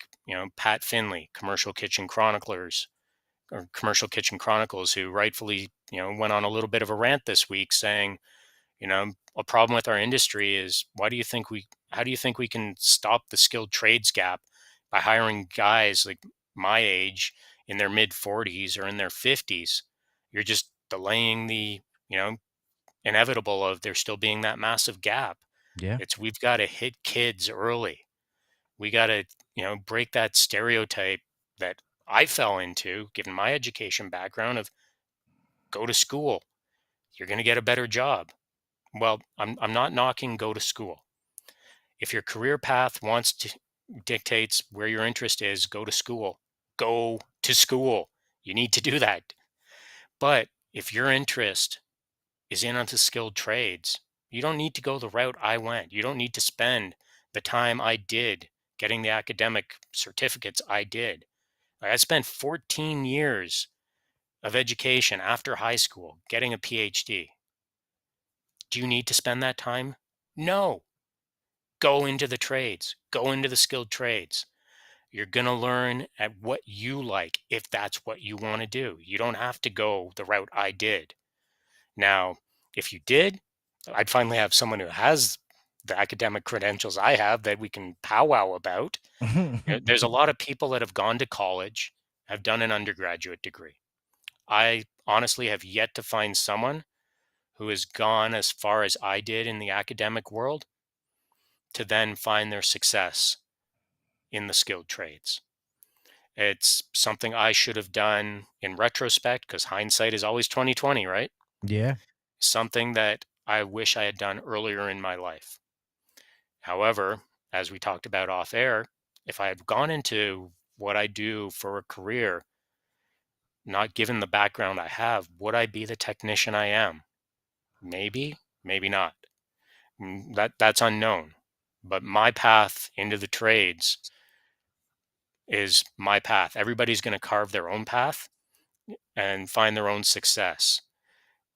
Pat Finley, Commercial Kitchen Chronicles, who rightfully went on a little bit of a rant this week saying, a problem with our industry is how do you think we can stop the skilled trades gap by hiring guys like my age in their mid 40s or in their 50s? You're just delaying the you know, inevitable of there still being that massive gap. Yeah. We've got to hit kids early. We got to, break that stereotype that I fell into, given my education background, of go to school, you're going to get a better job. Well, I'm not knocking go to school. If your career path dictates where your interest is, go to school. Go to school. You need to do that. But if your interest is into skilled trades, you don't need to go the route I went. You don't need to spend the time I did getting the academic certificates I did. I spent 14 years of education after high school getting a PhD. Do you need to spend that time? No. Go into the trades, go into the skilled trades. You're going to learn at what you like if that's what you want to do. You don't have to go the route I did. Now, if you did, I'd finally have someone who has the academic credentials I have that we can powwow about. There's a lot of people that have gone to college, have done an undergraduate degree. I honestly have yet to find someone who has gone as far as I did in the academic world to then find their success in the skilled trades. It's something I should have done in retrospect, because hindsight is always 2020, right? Yeah. Something that I wish I had done earlier in my life. However, as we talked about off air, if I had gone into what I do for a career, not given the background I have, would I be the technician I am? Maybe, maybe not. That's unknown. But my path into the trades is my path. Everybody's going to carve their own path and find their own success.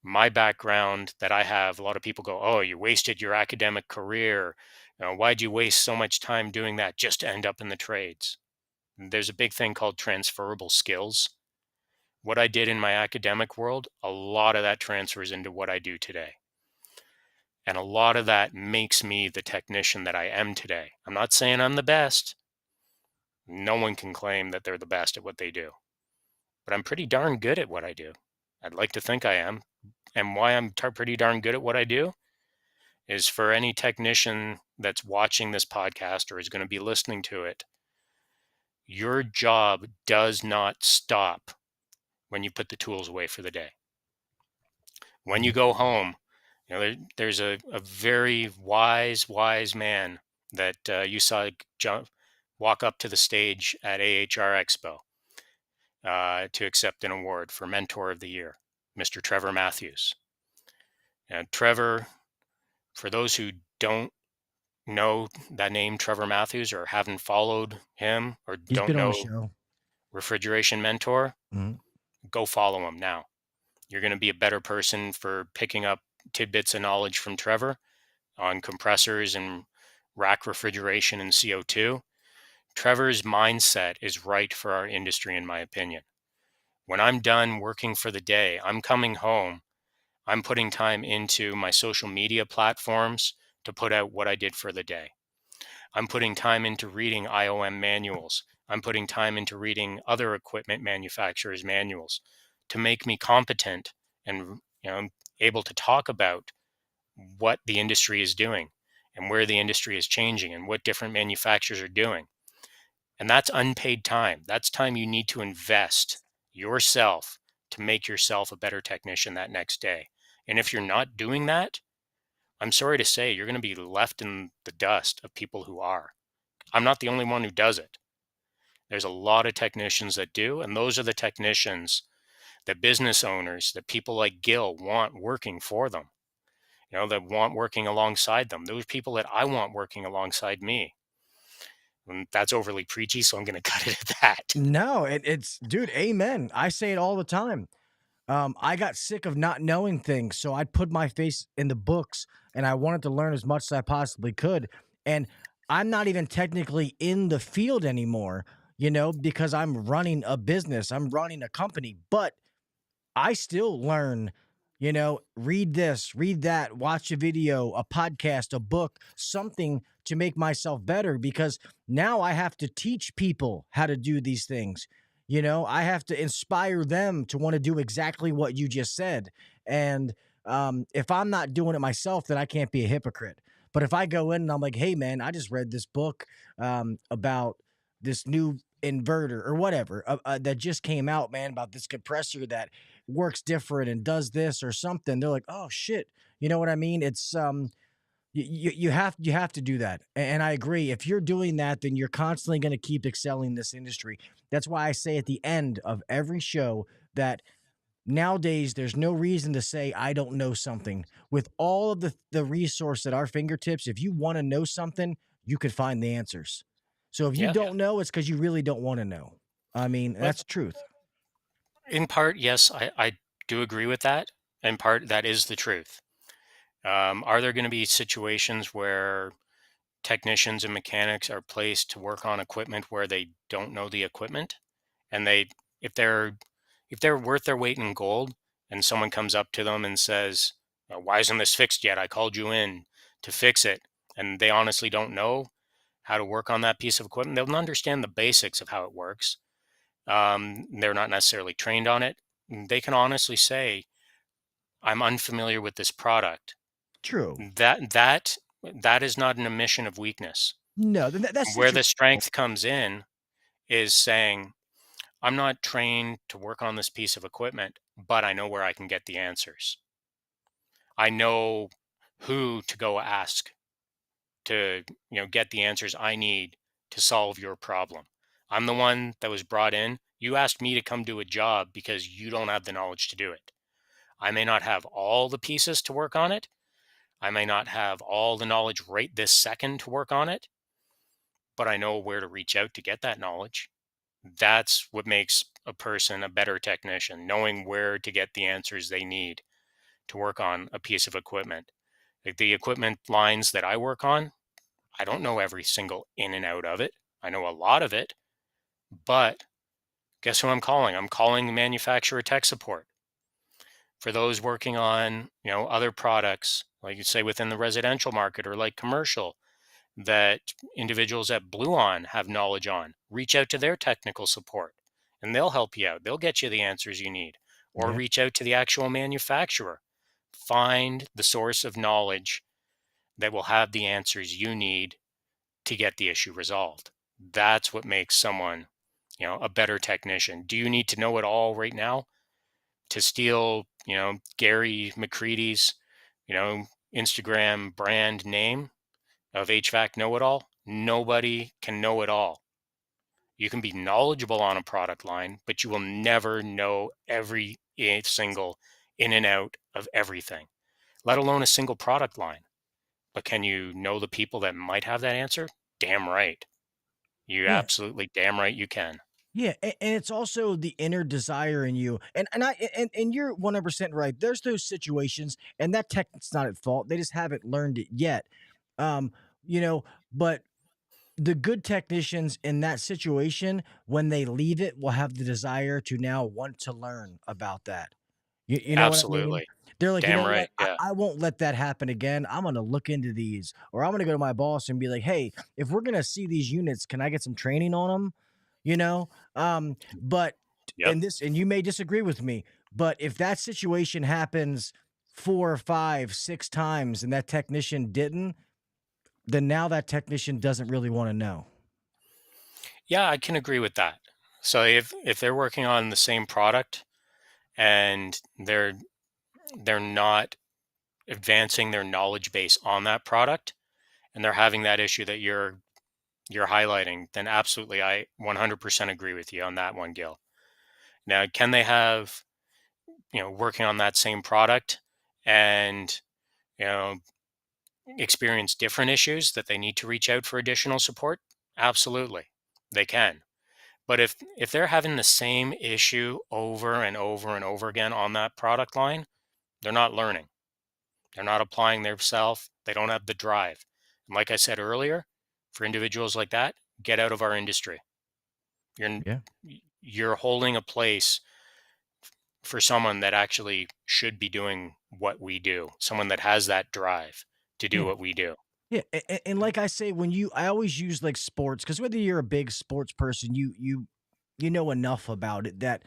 My background that I have, a lot of people go, oh, you wasted your academic career. Why'd you waste so much time doing that just to end up in the trades? There's a big thing called transferable skills. What I did in my academic world, a lot of that transfers into what I do today. And a lot of that makes me the technician that I am today. I'm not saying I'm the best. No one can claim that they're the best at what they do. But I'm pretty darn good at what I do. I'd like to think I am. And why I'm pretty darn good at what I do is for any technician that's watching this podcast or is going to be listening to it, your job does not stop when you put the tools away for the day. When you go home, there's a very wise man that you saw walk up to the stage at AHR Expo to accept an award for Mentor of the Year, Mr. Trevor Matthews. And Trevor, for those who don't know that name, Trevor Matthews, or haven't followed him or He's don't been on know the show. Refrigeration Mentor, Mm-hmm. go follow him now. You're going to be a better person for picking up tidbits of knowledge from Trevor on compressors and rack refrigeration and CO2. Trevor's mindset is right for our industry, in my opinion. When I'm done working for the day, I'm coming home, I'm putting time into my social media platforms to put out what I did for the day. I'm putting time into reading IOM manuals. I'm putting time into reading other equipment manufacturers' manuals to make me competent and able to talk about what the industry is doing and where the industry is changing and what different manufacturers are doing. And that's unpaid time. That's time you need to invest yourself to make yourself a better technician that next day. And if you're not doing that, I'm sorry to say, you're going to be left in the dust of people who are. I'm not the only one who does it. There's a lot of technicians that do, and those are the technicians that business owners, that people like Gil want working for them, that want working alongside them. Those people that I want working alongside me. And that's overly preachy, so I'm going to cut it at that. No, it's dude, amen. I say it all the time. I got sick of not knowing things, so I'd put my face in the books and I wanted to learn as much as I possibly could. And I'm not even technically in the field anymore, because I'm running a business, I'm running a company, but I still learn, read this, read that, watch a video, a podcast, a book, something to make myself better, because now I have to teach people how to do these things. I have to inspire them to want to do exactly what you just said. And If I'm not doing it myself, then I can't be a hypocrite. But if I go in and I'm like, hey man, I just read this book about this new inverter or whatever that just came out, man, about this compressor that works different and does this or something. They're like, oh shit, you know what I mean? It's you have to do that, and I agree. If you're doing that, then you're constantly going to keep excelling in this industry. That's why I say at the end of every show that nowadays there's no reason to say I don't know something. With all of the resource at our fingertips, if you want to know something, you could find the answers. So if you Yeah. don't know, it's because you really don't want to know. I mean, Well, that's the truth. in part, yes, I do agree with that. In part, that is the truth. Are there going to be situations where technicians and mechanics are placed to work on equipment where they don't know the equipment, and if they're if they're worth their weight in gold, and someone comes up to them and says, "Why isn't this fixed yet? I called you in to fix it," and they honestly don't know how to work on that piece of equipment, they'll understand the basics of how it works. They're not necessarily trained on it. They can honestly say, "I'm unfamiliar with this product." True. That is not an admission of weakness. No, that's Where the situational. strength comes in is saying, "I'm not trained to work on this piece of equipment, but I know where I can get the answers. I know who to go ask to, get the answers I need to solve your problem. I'm the one that was brought in. You asked me to come do a job because you don't have the knowledge to do it. I may not have all the pieces to work on it. I may not have all the knowledge right this second to work on it, but I know where to reach out to get that knowledge." That's what makes a person a better technician, knowing where to get the answers they need to work on a piece of equipment. Like the equipment lines that I work on, I don't know every single in and out of it. I know a lot of it, but guess who I'm calling? I'm calling manufacturer tech support. For those working on, other products, like you say within the residential market or like commercial, that individuals at BLUON have knowledge on, reach out to their technical support and they'll help you out. They'll get you the answers you need. Or Yeah. reach out to the actual manufacturer. Find the source of knowledge that will have the answers you need to get the issue resolved. That's what makes someone, a better technician. Do you need to know it all right now to steal, Gary McCready's, Instagram brand name of HVAC know it all? Nobody can know it all. You can be knowledgeable on a product line, but you will never know every single in and out of everything, let alone a single product line. But can you know the people that might have that answer? Damn right. You Yeah. absolutely damn right you can. Yeah, and it's also the inner desire in you, and you're 100% right. There's those situations, and that tech's not at fault. They just haven't learned it yet. Um, you know, but the good technicians in that situation, when they leave it, will have the desire to now want to learn about that. You know what I mean? Absolutely. They're like, "You Damn know right. what? Yeah. I won't let that happen again. I'm gonna look into these, or I'm gonna go to my boss and be like, hey, if we're gonna see these units, can I get some training on them?" You know? But Yep. and you may disagree with me, but if that situation happens 4 or 5, 6 times and that technician didn't, then now that technician doesn't really wanna know. Yeah, I can agree with that. So if they're working on the same product and they're not advancing their knowledge base on that product and they're having that issue that you're highlighting, then absolutely I 100% agree with you on that one, Gil. Now, can they have, working on that same product and, you know, experience different issues that they need to reach out for additional support? Absolutely. They can. But if they're having the same issue over and over and over again on that product line, they're not learning. They're not applying themselves. They don't have the drive. And like I said earlier, for individuals like that, get out of our industry. You're Yeah. you're holding a place for someone that actually should be doing what we do. Someone that has that drive to do Yeah. what we do. Yeah, and like I say, I always use like sports because whether you're a big sports person, you know enough about it that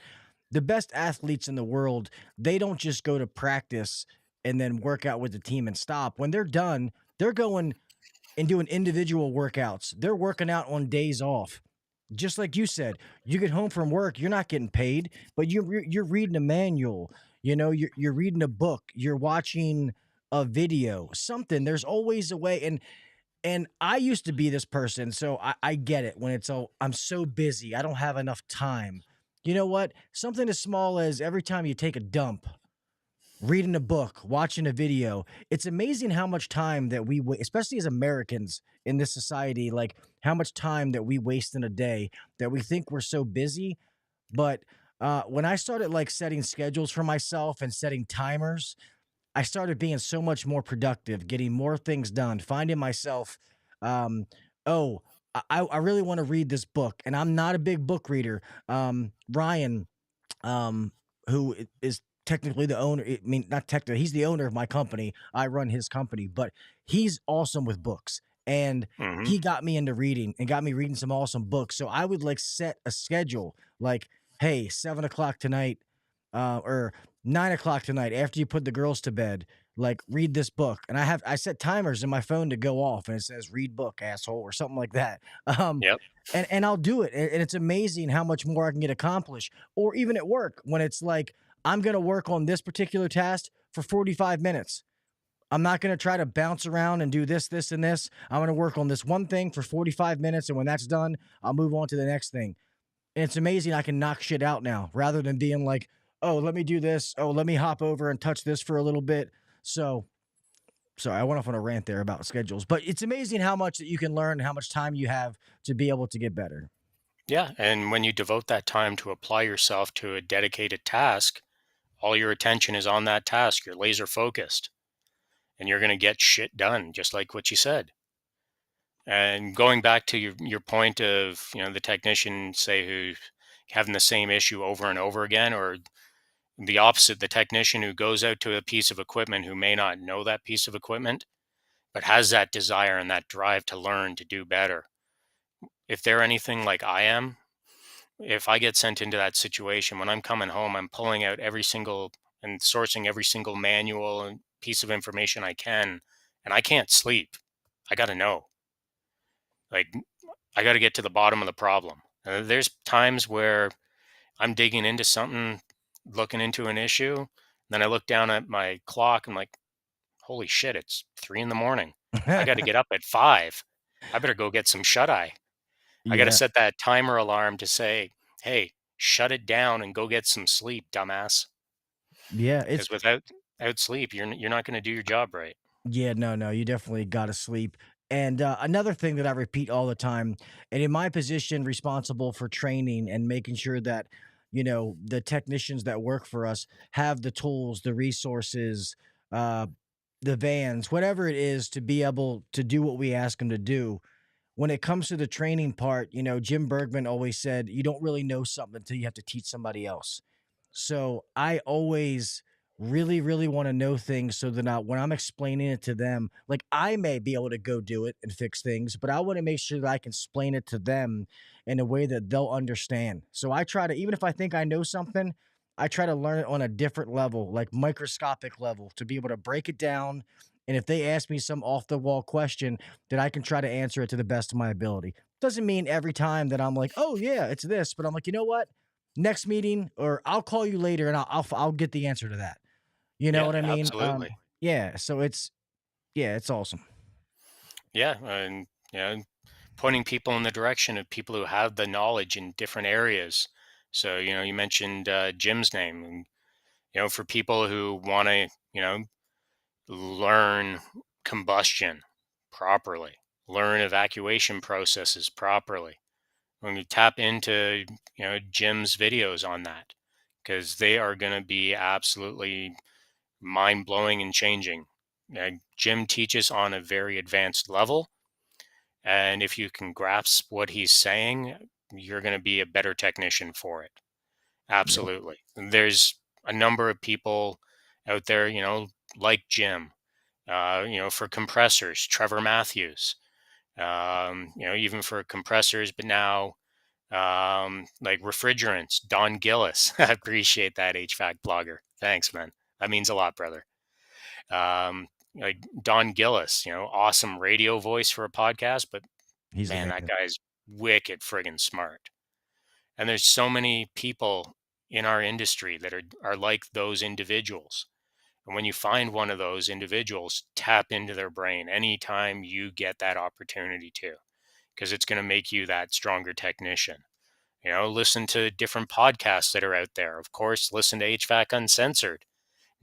the best athletes in the world, they don't just go to practice and then work out with the team and stop. When they're done, they're going and doing individual workouts. They're working out on days off. Just like you said, you get home from work, you're not getting paid, but you're reading a manual, you're reading a book, you're watching a video, something. There's always a way. And I used to be this person, so I get it when it's I'm so busy, I don't have enough time. You know what? Something as small as every time you take a dump, reading a book, watching a video. It's amazing how much time that especially as Americans in this society, like how much time that we waste in a day that we think we're so busy. But when I started like setting schedules for myself and setting timers, I started being so much more productive, getting more things done, finding myself, um, oh, I really want to read this book, and I'm not a big book reader. Ryan, um, who is technically the owner. I mean, not technically, he's the owner of my company. I run his company, but he's awesome with books. And Hmm. he got me into reading and got me reading some awesome books. So I would like set a schedule like, hey, 7 o'clock tonight, or 9 o'clock tonight, after you put the girls to bed, like read this book. And I set timers in my phone to go off and it says read book, asshole, or something like that. Um, Yep. and I'll do it. And it's amazing how much more I can get accomplished. Or even at work when it's like, I'm going to work on this particular task for 45 minutes. I'm not going to try to bounce around and do this, this, and this. I'm going to work on this one thing for 45 minutes. And when that's done, I'll move on to the next thing. And it's amazing I can knock shit out now rather than being like, oh, let me do this. Oh, let me hop over and touch this for a little bit. So, sorry, I went off on a rant there about schedules, but it's amazing how much that you can learn, how much time you have to be able to get better. Yeah. And when you devote that time to apply yourself to a dedicated task, all your attention is on that task. You're laser focused and you're going to get shit done, just like what you said. And going back to your point of, the technician, say, who's having the same issue over and over again, or the opposite, the technician who goes out to a piece of equipment who may not know that piece of equipment, but has that desire and that drive to learn, to do better. If they're anything like I am, if I get sent into that situation, when I'm coming home, I'm pulling out every single and sourcing every single manual and piece of information I can, and I can't sleep. I got to know. Like, I got to get to the bottom of the problem. There's times where I'm digging into something, looking into an issue. Then I look down at my clock. I'm like, holy shit, it's 3 in the morning. I got to get up at 5. I better go get some shut eye. I got to Yeah. set that timer alarm to say, hey, shut it down and go get some sleep, dumbass. Yeah. Because without sleep, you're not going to do your job right. Yeah, no, you definitely got to sleep. And another thing that I repeat all the time, and in my position, responsible for training and making sure that, the technicians that work for us have the tools, the resources, uh, the vans, whatever it is to be able to do what we ask them to do. When it comes to the training part, Jim Bergman always said, you don't really know something until you have to teach somebody else. So I always really, really want to know things so that when I'm explaining it to them, like I may be able to go do it and fix things, but I want to make sure that I can explain it to them in a way that they'll understand. So I try to, even if I think I know something, I try to learn it on a different level, like microscopic level, to be able to break it down. And if they ask me some off the wall question, that I can try to answer it to the best of my ability. Doesn't mean every time that I'm like, oh yeah, it's this, but I'm like, you know what? Next meeting, or I'll call you later and I'll get the answer to that. You know Yeah, what I mean? absolutely. Yeah. So it's awesome. Yeah, and pointing people in the direction of people who have the knowledge in different areas. So you mentioned Jim's name, and for people who want to learn combustion properly, learn evacuation processes properly. When you tap into Jim's videos on that, because they are going to be absolutely mind blowing and changing. Jim teaches on a very advanced level, and if you can grasp what he's saying, you're going to be a better technician for it. Yep. Absolutely. There's a number of people out there, like Jim, for compressors, Trevor Matthews, even for compressors, but now like refrigerants, Don Gillis. I appreciate that, HVAC blogger. Thanks, man. That means a lot, brother. Like Don Gillis, awesome radio voice for a podcast, but He's man, that amazing. guy's wicked friggin' smart. And there's so many people in our industry that are like those individuals. And when you find one of those individuals, tap into their brain anytime you get that opportunity to, because it's going to make you that stronger technician. Listen to different podcasts that are out there. Of course, listen to HVAC Uncensored,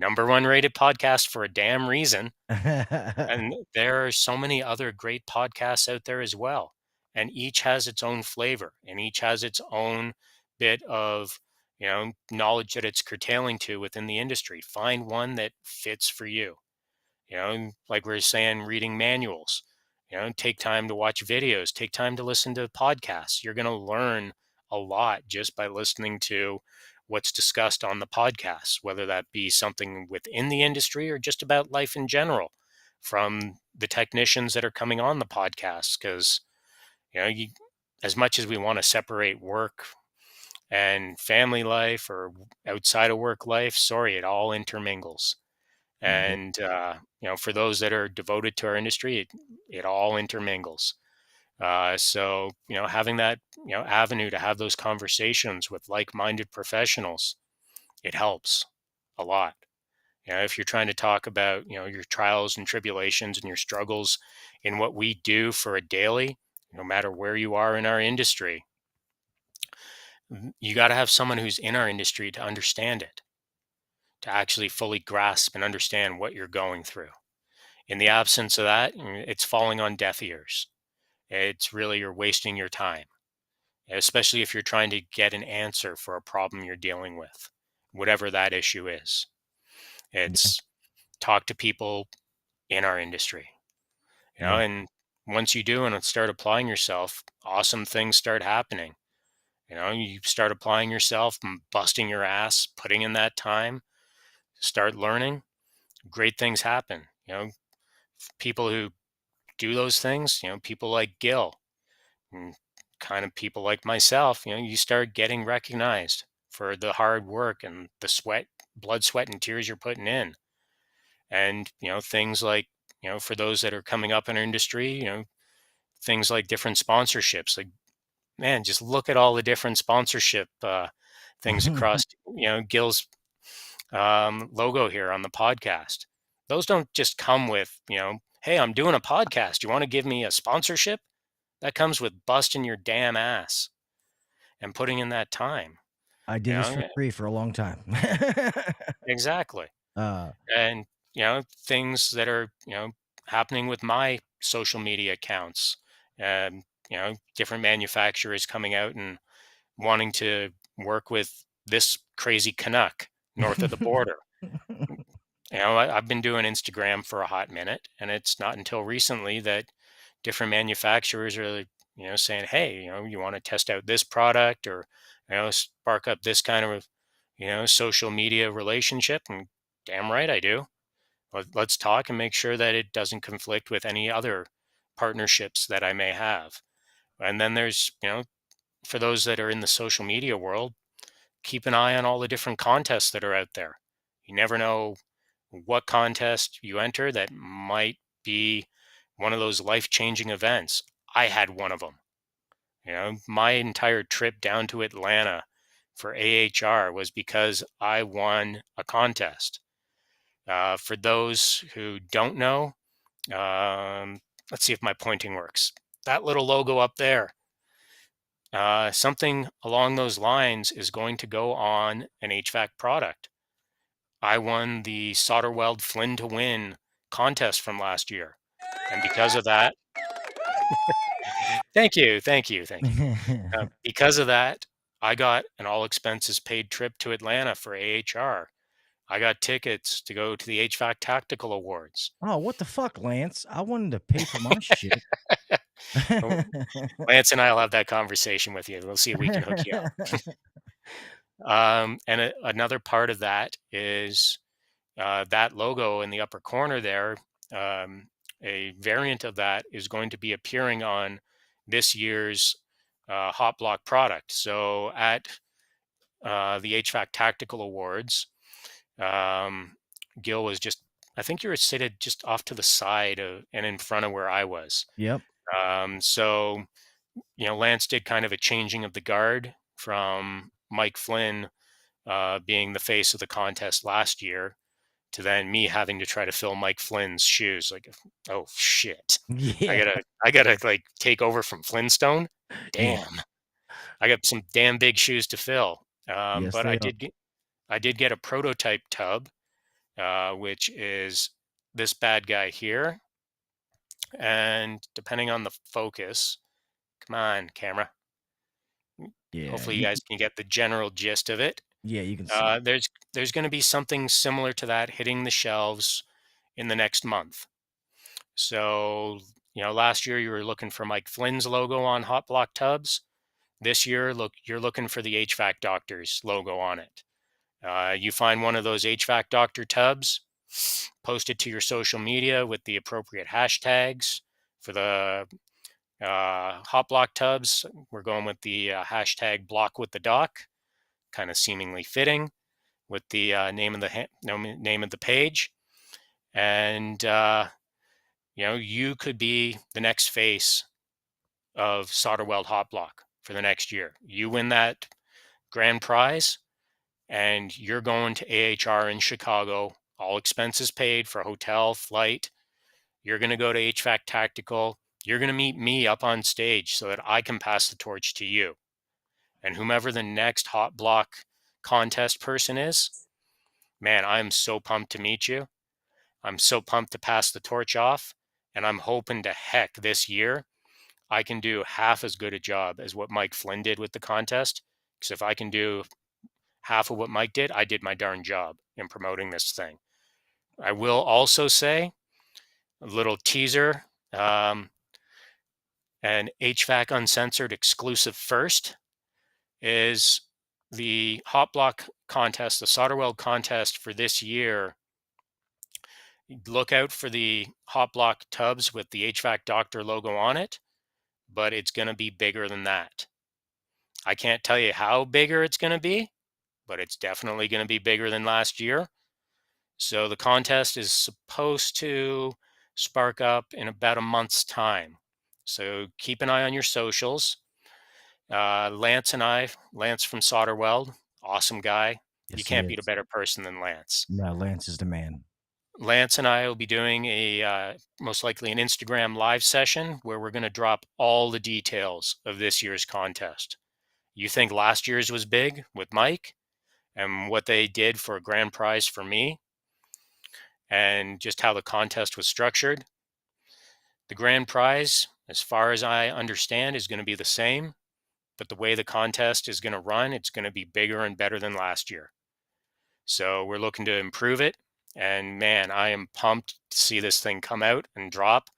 #1 rated podcast for a damn reason. And there are so many other great podcasts out there as well. And each has its own flavor and each has its own bit of, knowledge that it's curtailing to within the industry. Find one that fits for you. Like we are saying, reading manuals, take time to watch videos, take time to listen to podcasts. You're going to learn a lot just by listening to what's discussed on the podcast, whether that be something within the industry or just about life in general from the technicians that are coming on the podcast. Because, as much as we want to separate work and family life or outside of work life, sorry, it all intermingles. Yep. And, for those that are devoted to our industry, it all intermingles. So, having that, avenue to have those conversations with like-minded professionals, it helps a lot. If you're trying to talk about, your trials and tribulations and your struggles in what we do for a daily, no matter where you are in our industry, you got to have someone who's in our industry to understand it, to actually fully grasp and understand what you're going through. In the absence of that, it's falling on deaf ears. It's really, you're wasting your time, especially if you're trying to get an answer for a problem you're dealing with, whatever that issue is. Yeah. It's talk to people in our industry, Yeah. and once you do and start applying yourself, awesome things start happening. You start applying yourself and busting your ass, putting in that time, start learning, great things happen. People who do those things, people like Gil and kind of people like myself, you start getting recognized for the hard work and the blood, sweat, and tears you're putting in. And, things like, for those that are coming up in our industry, things like different sponsorships, like, man, just look at all the different sponsorship things across, Gil's logo here on the podcast. Those don't just come with, hey, I'm doing a podcast. You want to give me a sponsorship? That comes with busting your damn ass and putting in that time. I You did this for know, free for a long time. exactly. uh, And things that are happening with my social media accounts, and different manufacturers coming out and wanting to work with this crazy Canuck north of the border. I've been doing Instagram for a hot minute, and it's not until recently that different manufacturers are, saying, hey, you want to test out this product or, spark up this kind of, social media relationship. And damn right I do. Let's talk and make sure that it doesn't conflict with any other partnerships that I may have. And then there's, for those that are in the social media world, keep an eye on all the different contests that are out there. You never know what contest you enter that might be one of those life-changing events. I had one of them. My entire trip down to Atlanta for AHR was because I won a contest. For those who don't know, let's see if my pointing works. That little logo up there, something along those lines is going to go on an HVAC product. I won the Solder Weld Flynn to Win contest from last year. And because of that, thank you, thank you, thank you. Because of that, I got an all expenses paid trip to Atlanta for AHR. I got tickets to go to the HVAC Tactical Awards. oh, what the fuck, Lance? I wanted to pay for my shit. Oh, Lance and I will have that conversation with you. We'll see if we can hook you up. And another part of that is that logo in the upper corner there. A variant of that is going to be appearing on this year's Hot Block product. So at the HVAC Tactical Awards, Gil was just I think you were seated just off to the side of, and in front of where I was. Yep. So, Lance did kind of a changing of the guard from Mike Flynn being the face of the contest last year to then me having to try to fill Mike Flynn's shoes. Like, oh shit, Yeah. I gotta like take over from Flintstone. Yeah. Damn, I got some damn big shoes to fill. Yes, But they are. I did get a prototype tub, which is this bad guy here. And depending on the focus, come on, camera. Yeah. Hopefully, you guys can get the general gist of it. Yeah, you can see it. There's going to be something similar to that hitting the shelves in the next month. So, last year you were looking for Mike Flynn's logo on hot block tubs. This year, you're looking for the HVAC Doctor's logo on it. You find one of those HVAC Doctor tubs, post it to your social media with the appropriate hashtags for the hot block tubs. We're going with the hashtag block with the doc, kind of seemingly fitting with the name of the page. And you could be the next face of solder weld hot block for the next year. You win that grand prize, and you're going to AHR in Chicago, all expenses paid for hotel, flight. You're going to go to HVAC Tactical. You're going to meet me up on stage so that I can pass the torch to you. And whomever the next hot block contest person is, man, I'm so pumped to meet you. I'm so pumped to pass the torch off. And I'm hoping to heck this year I can do half as good a job as what Mike Flynn did with the contest. Because if I can do half of what Mike did, I did my darn job in promoting this thing. I will also say, a little teaser, an HVAC Uncensored exclusive first is the hot block contest, the solder weld contest for this year. Look out for the hot block tubs with the HVAC Doctor logo on it, but it's going to be bigger than that. I can't tell you how bigger it's going to be, but it's definitely going to be bigger than last year. So the contest is supposed to spark up in about a month's time. So keep an eye on your socials. Lance from Solder Weld, awesome guy. Yes, You he can't beat a is. better person than Lance. No, Lance is the man. Lance and I will be doing most likely an Instagram live session where we're going to drop all the details of this year's contest. You think last year's was big with Mike and what they did for a grand prize for me and just how the contest was structured? The grand prize, as far as I understand, is going to be the same, but the way the contest is going to run, it's going to be bigger and better than last year. So we're looking to improve it. And man, I am pumped to see this thing come out and drop.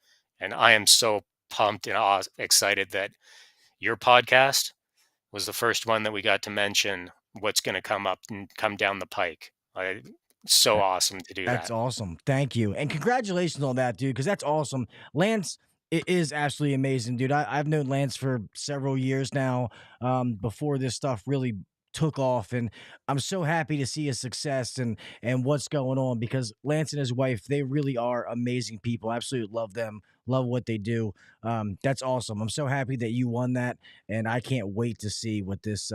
And I am so pumped and excited that your podcast was the first one that we got to mention what's going to come up and come down the pike. So awesome to do That's that. awesome. Thank you. And congratulations on that, dude, because that's awesome. Lance is absolutely amazing, dude. I've known Lance for several years now, before this stuff really took off, and I'm so happy to see his success and what's going on, because Lance and his wife, they really are amazing people. I absolutely love them, love what they do. That's awesome. I'm so happy that you won that, and I can't wait to see what this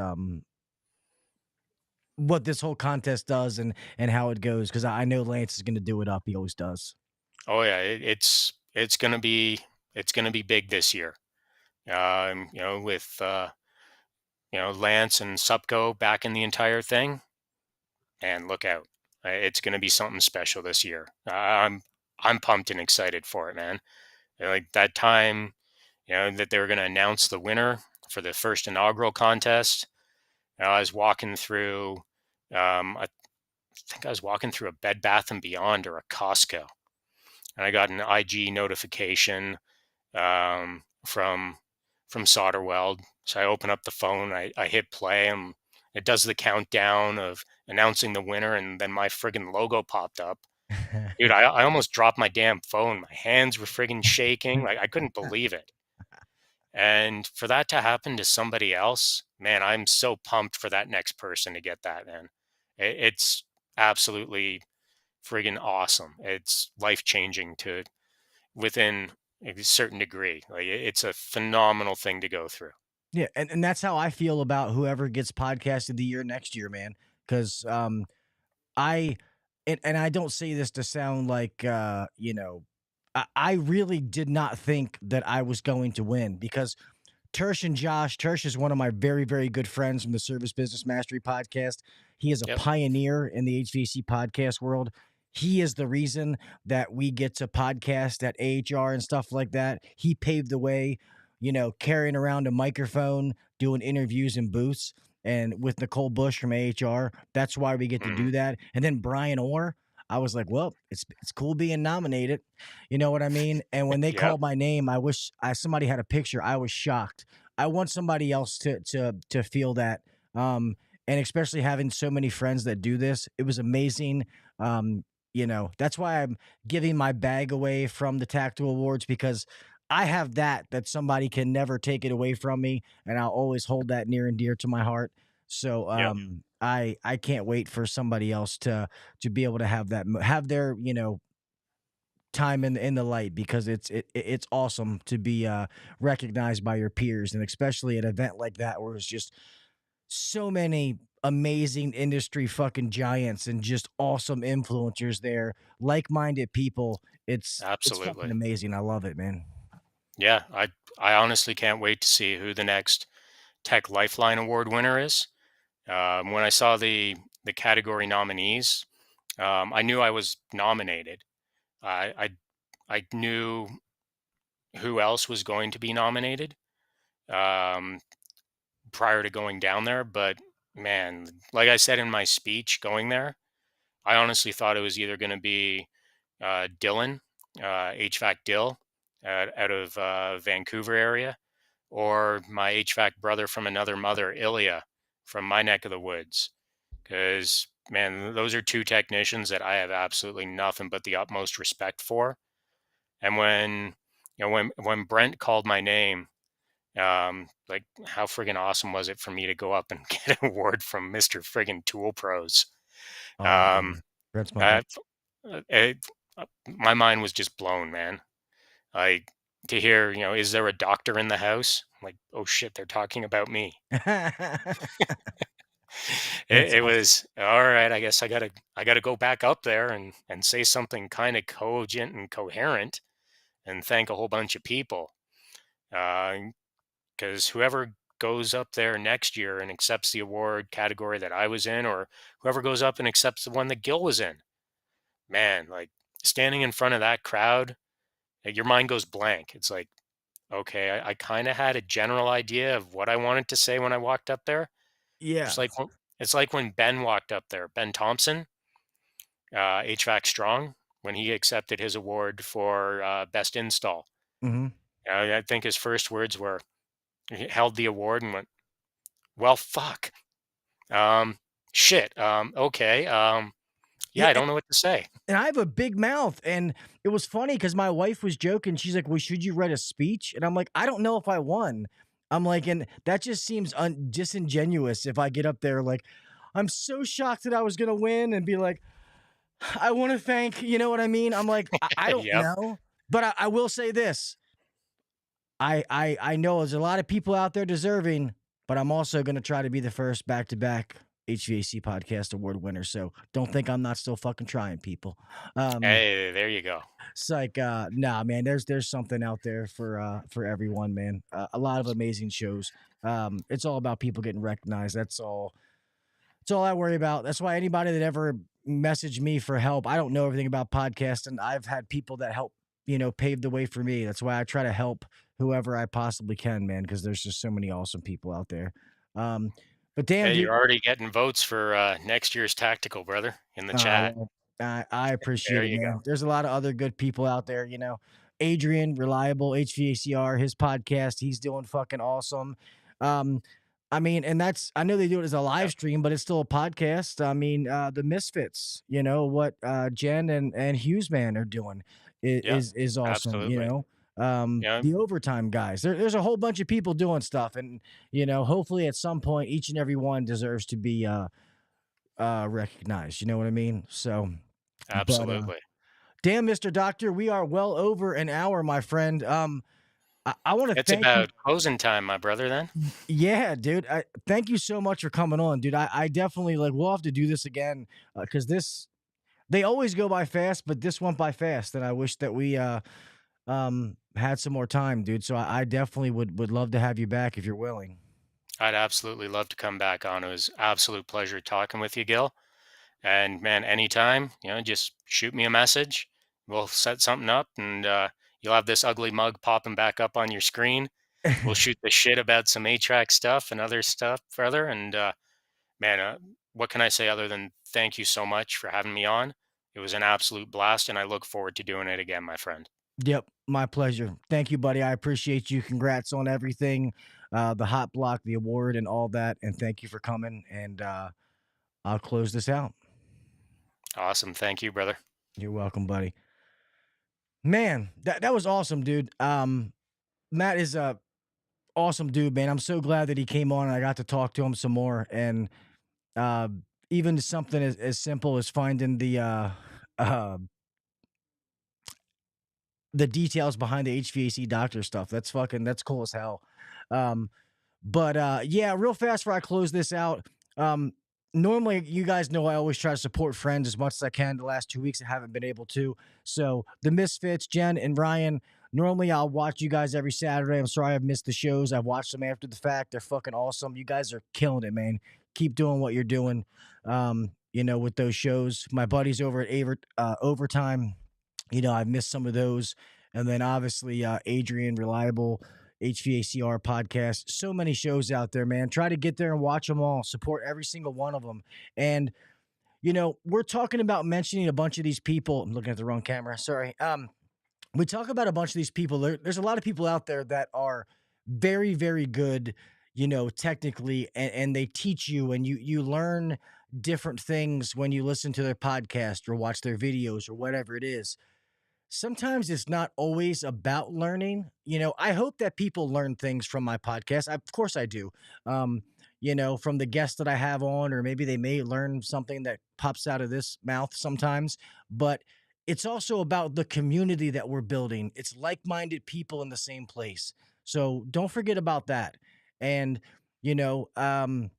whole contest does and how it goes, because I know Lance is going to do it up. He always does. Oh yeah, it's gonna be big this year. With Lance and Supco back in the entire thing, and look out, it's gonna be something special this year. I'm pumped and excited for it, man. Like that time, that they were gonna announce the winner for the first inaugural contest. I was walking through, I think I was walking through a Bed Bath and Beyond or a Costco, and I got an IG notification from Solder Weld. So I open up the phone, I hit play, and it does the countdown of announcing the winner, and then my friggin' logo popped up. Dude, I almost dropped my damn phone. My hands were friggin' shaking. Like I couldn't believe it. And for that to happen to somebody else, man, I'm so pumped for that next person to get that, man. It's absolutely friggin' awesome. It's life changing to within a certain degree. Like it's a phenomenal thing to go through. Yeah, and that's how I feel about whoever gets podcast of the year next year, man. Because I and I don't say this to sound like I really did not think that I was going to win because Tersh is one of my very, very good friends from the Service Business Mastery podcast. He is a Yep. pioneer in the HVAC podcast world. He is the reason that we get to podcast at AHR and stuff like that. He paved the way, carrying around a microphone, doing interviews in booths, and with Nicole Bush from AHR. That's why we get to Hmm. do that. And then Brian Orr, I was like, well, it's cool being nominated. You know what I mean? And when they Yep. called my name, I wish somebody had a picture. I was shocked. I want somebody else to feel that. And especially having so many friends that do this, it was amazing. That's why I'm giving my bag away from the Tactical Awards because I have that somebody can never take it away from me, and I'll always hold that near and dear to my heart. So Yep. I can't wait for somebody else to be able to have have their time in the light because it's awesome to be recognized by your peers, and especially at an event like that where it's just so many amazing industry fucking giants and just awesome influencers there, like-minded people. It's fucking Absolutely. amazing. I love it, man. Yeah. I honestly can't wait to see who the next Tech Lifeline Award winner is. When I saw the category nominees, I knew I was nominated. I I knew who else was going to be nominated um, prior to going down there, but man, like I said in my speech going there, I honestly thought it was either going to be Dylan, HVAC Dill, out of Vancouver area, or my HVAC brother from another mother, Ilya, from my neck of the woods. Because man, those are two technicians that I have absolutely nothing but the utmost respect for. And when Brent called my name, like how friggin' awesome was it for me to go up and get an award from Mr. friggin' Tool Pros? Oh Um, man, that's my uh, my mind was just blown, man. Like to hear, is there a doctor in the house? Like, oh shit, they're talking about me. that's It awesome. was all right. I guess I gotta go back up there and say something kind of cogent and coherent and thank a whole bunch of people. Because whoever goes up there next year and accepts the award category that I was in, or whoever goes up and accepts the one that Gil was in, man, like standing in front of that crowd, your mind goes blank. It's like, okay, I kind of had a general idea of what I wanted to say when I walked up there. Yeah. Just like it's like when Ben walked up there, Ben Thompson, HVAC Strong, when he accepted his award for best install. Hmm. I think his first words were, he held the award and went, "Well, fuck, um, shit, okay, yeah, Yeah, I don't know what to say." and I have a big mouth, and it was funny because my wife was joking. She's like, "Well, should you write a speech?" And I'm like, "I don't know if I won." I'm like, and that just seems disingenuous if I get up there like, "I'm so shocked that I was gonna win," and be like, "I want to thank," you know what I mean? I'm like, I don't Yep. know, but I will say this: I know there's a lot of people out there deserving, but I'm also gonna try to be the first back-to-back HVAC podcast award winner. So don't think I'm not still fucking trying, people. Um, Hey, there you go. It's like, nah, man. There's something out there for everyone, man. A lot of amazing shows. It's all about people getting recognized. That's all. That's all I worry about. That's why anybody that ever messaged me for help, I don't know everything about podcasting. I've had people that help, pave the way for me. That's why I try to help whoever I possibly can, man. Because there's just so many awesome people out there. Um, but damn, Hey, dude. you're already getting votes for next year's tactical, brother, in the chat. Well, I appreciate There it, you go. man. There's a lot of other good people out there, Adrian, Reliable, HVACR, his podcast, he's doing fucking awesome. Um, I mean, and I know they do it as a live Yep. stream, but it's still a podcast. I mean, the Misfits, what Jen and Hughes man are doing Yep. is awesome, Absolutely. Yeah. the overtime guys. There's a whole bunch of people doing stuff, and hopefully at some point each and every one deserves to be recognized. You know what I mean? So But Absolutely. damn, Mr. Doctor, we are well over an hour, my friend. I want to It's thank you. about closing time, my brother, then. Yeah, dude. Thank you so much for coming on, dude. I definitely like. We'll have to do this again because this they always go by fast, but this went by fast, and I wish that we had some more time, dude. So I definitely would love to have you back if you're willing. I'd absolutely love to come back on. It was absolute pleasure talking with you, Gil. And man, anytime, just shoot me a message. We'll set something up, and you'll have this ugly mug popping back up on your screen. We'll shoot the shit about some HVAC stuff and other stuff further. And man, what can I say other than thank you so much for having me on? It was an absolute blast, and I look forward to doing it again, my friend. Yep, my pleasure. Thank you, buddy. I appreciate you. Congrats on everything, the hot block, the award, and all that. And thank you for coming. And I'll close this out. Awesome. Thank you, brother. You're welcome, buddy. Man, that was awesome, dude. Matt is a awesome dude, man. I'm so glad that he came on and I got to talk to him some more. And uh, even something as simple as finding uh, the details behind the HVAC doctor stuff. That's cool as hell. Um, but yeah, real fast before I close this out. Um, Normally, you guys know I always try to support friends as much as I can. The last 2 weeks, I haven't been able to. So the Misfits, Jen and Ryan. Normally, I'll watch you guys every Saturday. I'm sorry I've missed the shows. I've watched them after the fact. They're fucking awesome. You guys are killing it, man. Keep doing what you're doing. With those shows. My buddies over at Overtime. I've missed some of those. And then obviously Adrian Reliable, HVACR podcast. So many shows out there, man. Try to get there and watch them all. Support every single one of them. And we're talking about mentioning a bunch of these people. I'm looking at the wrong camera. Sorry. We talk about a bunch of these people. There's a lot of people out there that are very, very good, technically, and they teach you, and you learn different things when you listen to their podcast or watch their videos or whatever it is. Sometimes it's not always about learning. I hope that people learn things from my podcast. Of course I do. From the guests that I have on, or maybe they may learn something that pops out of this mouth sometimes. But it's also about the community that we're building. It's like-minded people in the same place. So don't forget about that. And, you know, um,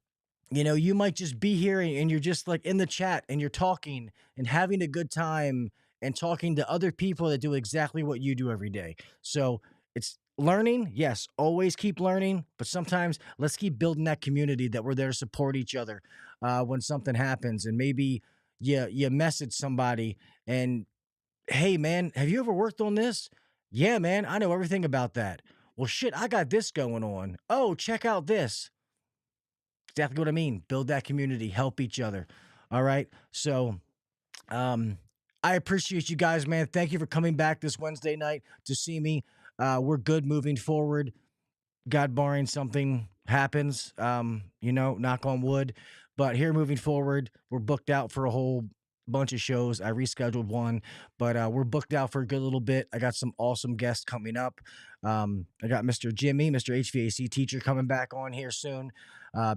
you might just be here and you're just like in the chat and you're talking and having a good time and talking to other people that do exactly what you do every day. So it's learning. Yes, always keep learning, but sometimes let's keep building that community that we're there to support each other when something happens. And maybe you message somebody and, hey, man, have you ever worked on this? Yeah, man, I know everything about that. Well, shit, I got this going on. Oh, check out this. Exactly what I mean. Build that community, help each other. All right. So, um, I appreciate you guys, man. Thank you for coming back this Wednesday night to see me. We're good moving forward. God barring something happens, knock on wood. But here moving forward, we're booked out for a whole bunch of shows. I rescheduled one, but we're booked out for a good little bit. I got some awesome guests coming up. I got Mr. Jimmy, Mr. HVAC teacher, coming back on here soon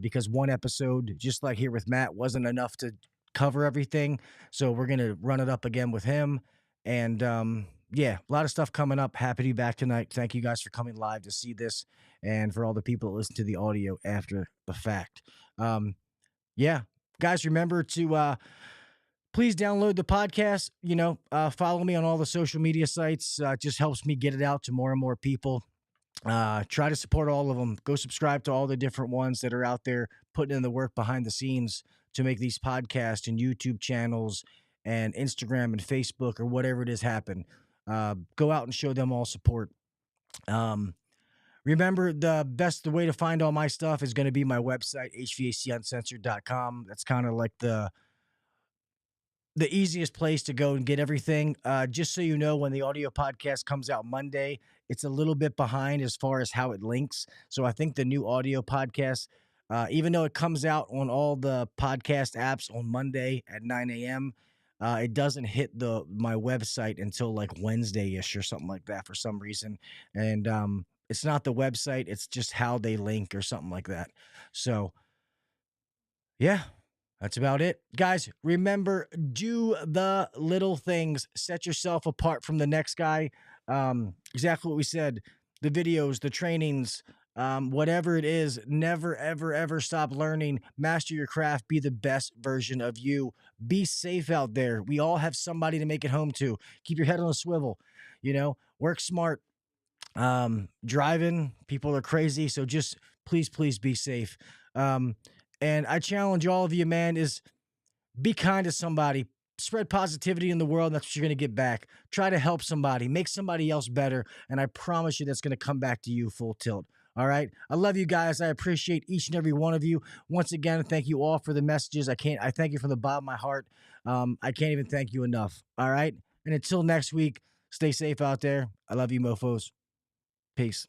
because one episode, just like here with Matt, wasn't enough to cover everything. So we're going to run it up again with him. And yeah, a lot of stuff coming up. Happy to be back tonight. Thank you guys for coming live to see this and for all the people that listen to the audio after the fact. Yeah, guys, remember to please download the podcast. Follow me on all the social media sites. It just helps me get it out to more and more people. Try to support all of them. Go subscribe to all the different ones that are out there putting in the work behind the scenes to make these podcasts and YouTube channels and Instagram and Facebook or whatever it is happen. Go out and show them all support. Remember, the way to find all my stuff is going to be my website, HVACuncensored.com. That's kind of like the easiest place to go and get everything. Just so you know, when the audio podcast comes out Monday, it's a little bit behind as far as how it links. So I think the new audio podcast, even though it comes out on all the podcast apps on Monday at 9 a.m., it doesn't hit my website until like Wednesday-ish or something like that for some reason. And it's not the website, it's just how they link or something like that. So, yeah. That's about it. Guys, remember, do the little things. Set yourself apart from the next guy. Exactly what we said. The videos, the trainings, whatever it is, never, ever, ever stop learning. Master your craft. Be the best version of you. Be safe out there. We all have somebody to make it home to. Keep your head on a swivel. Work smart. Driving, people are crazy. So just please, please be safe. And I challenge all of you, man, is be kind to somebody. Spread positivity in the world. And that's what you're going to get back. Try to help somebody. Make somebody else better. And I promise you that's going to come back to you full tilt. All right. I love you guys. I appreciate each and every one of you. Once again, thank you all for the messages. I thank you from the bottom of my heart. I can't even thank you enough. All right. And until next week, stay safe out there. I love you, mofos. Peace.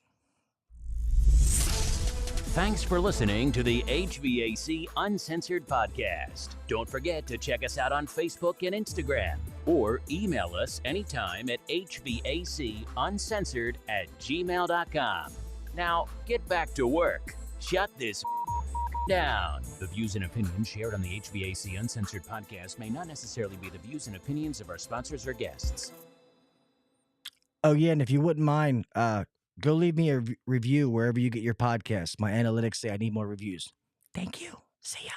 Thanks for listening to the HVAC Uncensored Podcast. Don't forget to check us out on Facebook and Instagram, or email us anytime at hvacuncensored@gmail.com. Now, get back to work. Shut this down. The views and opinions shared on the HVAC Uncensored Podcast may not necessarily be the views and opinions of our sponsors or guests. Oh, yeah, and if you wouldn't mind, go leave me a review wherever you get your podcasts. My analytics say I need more reviews. Thank you. See ya.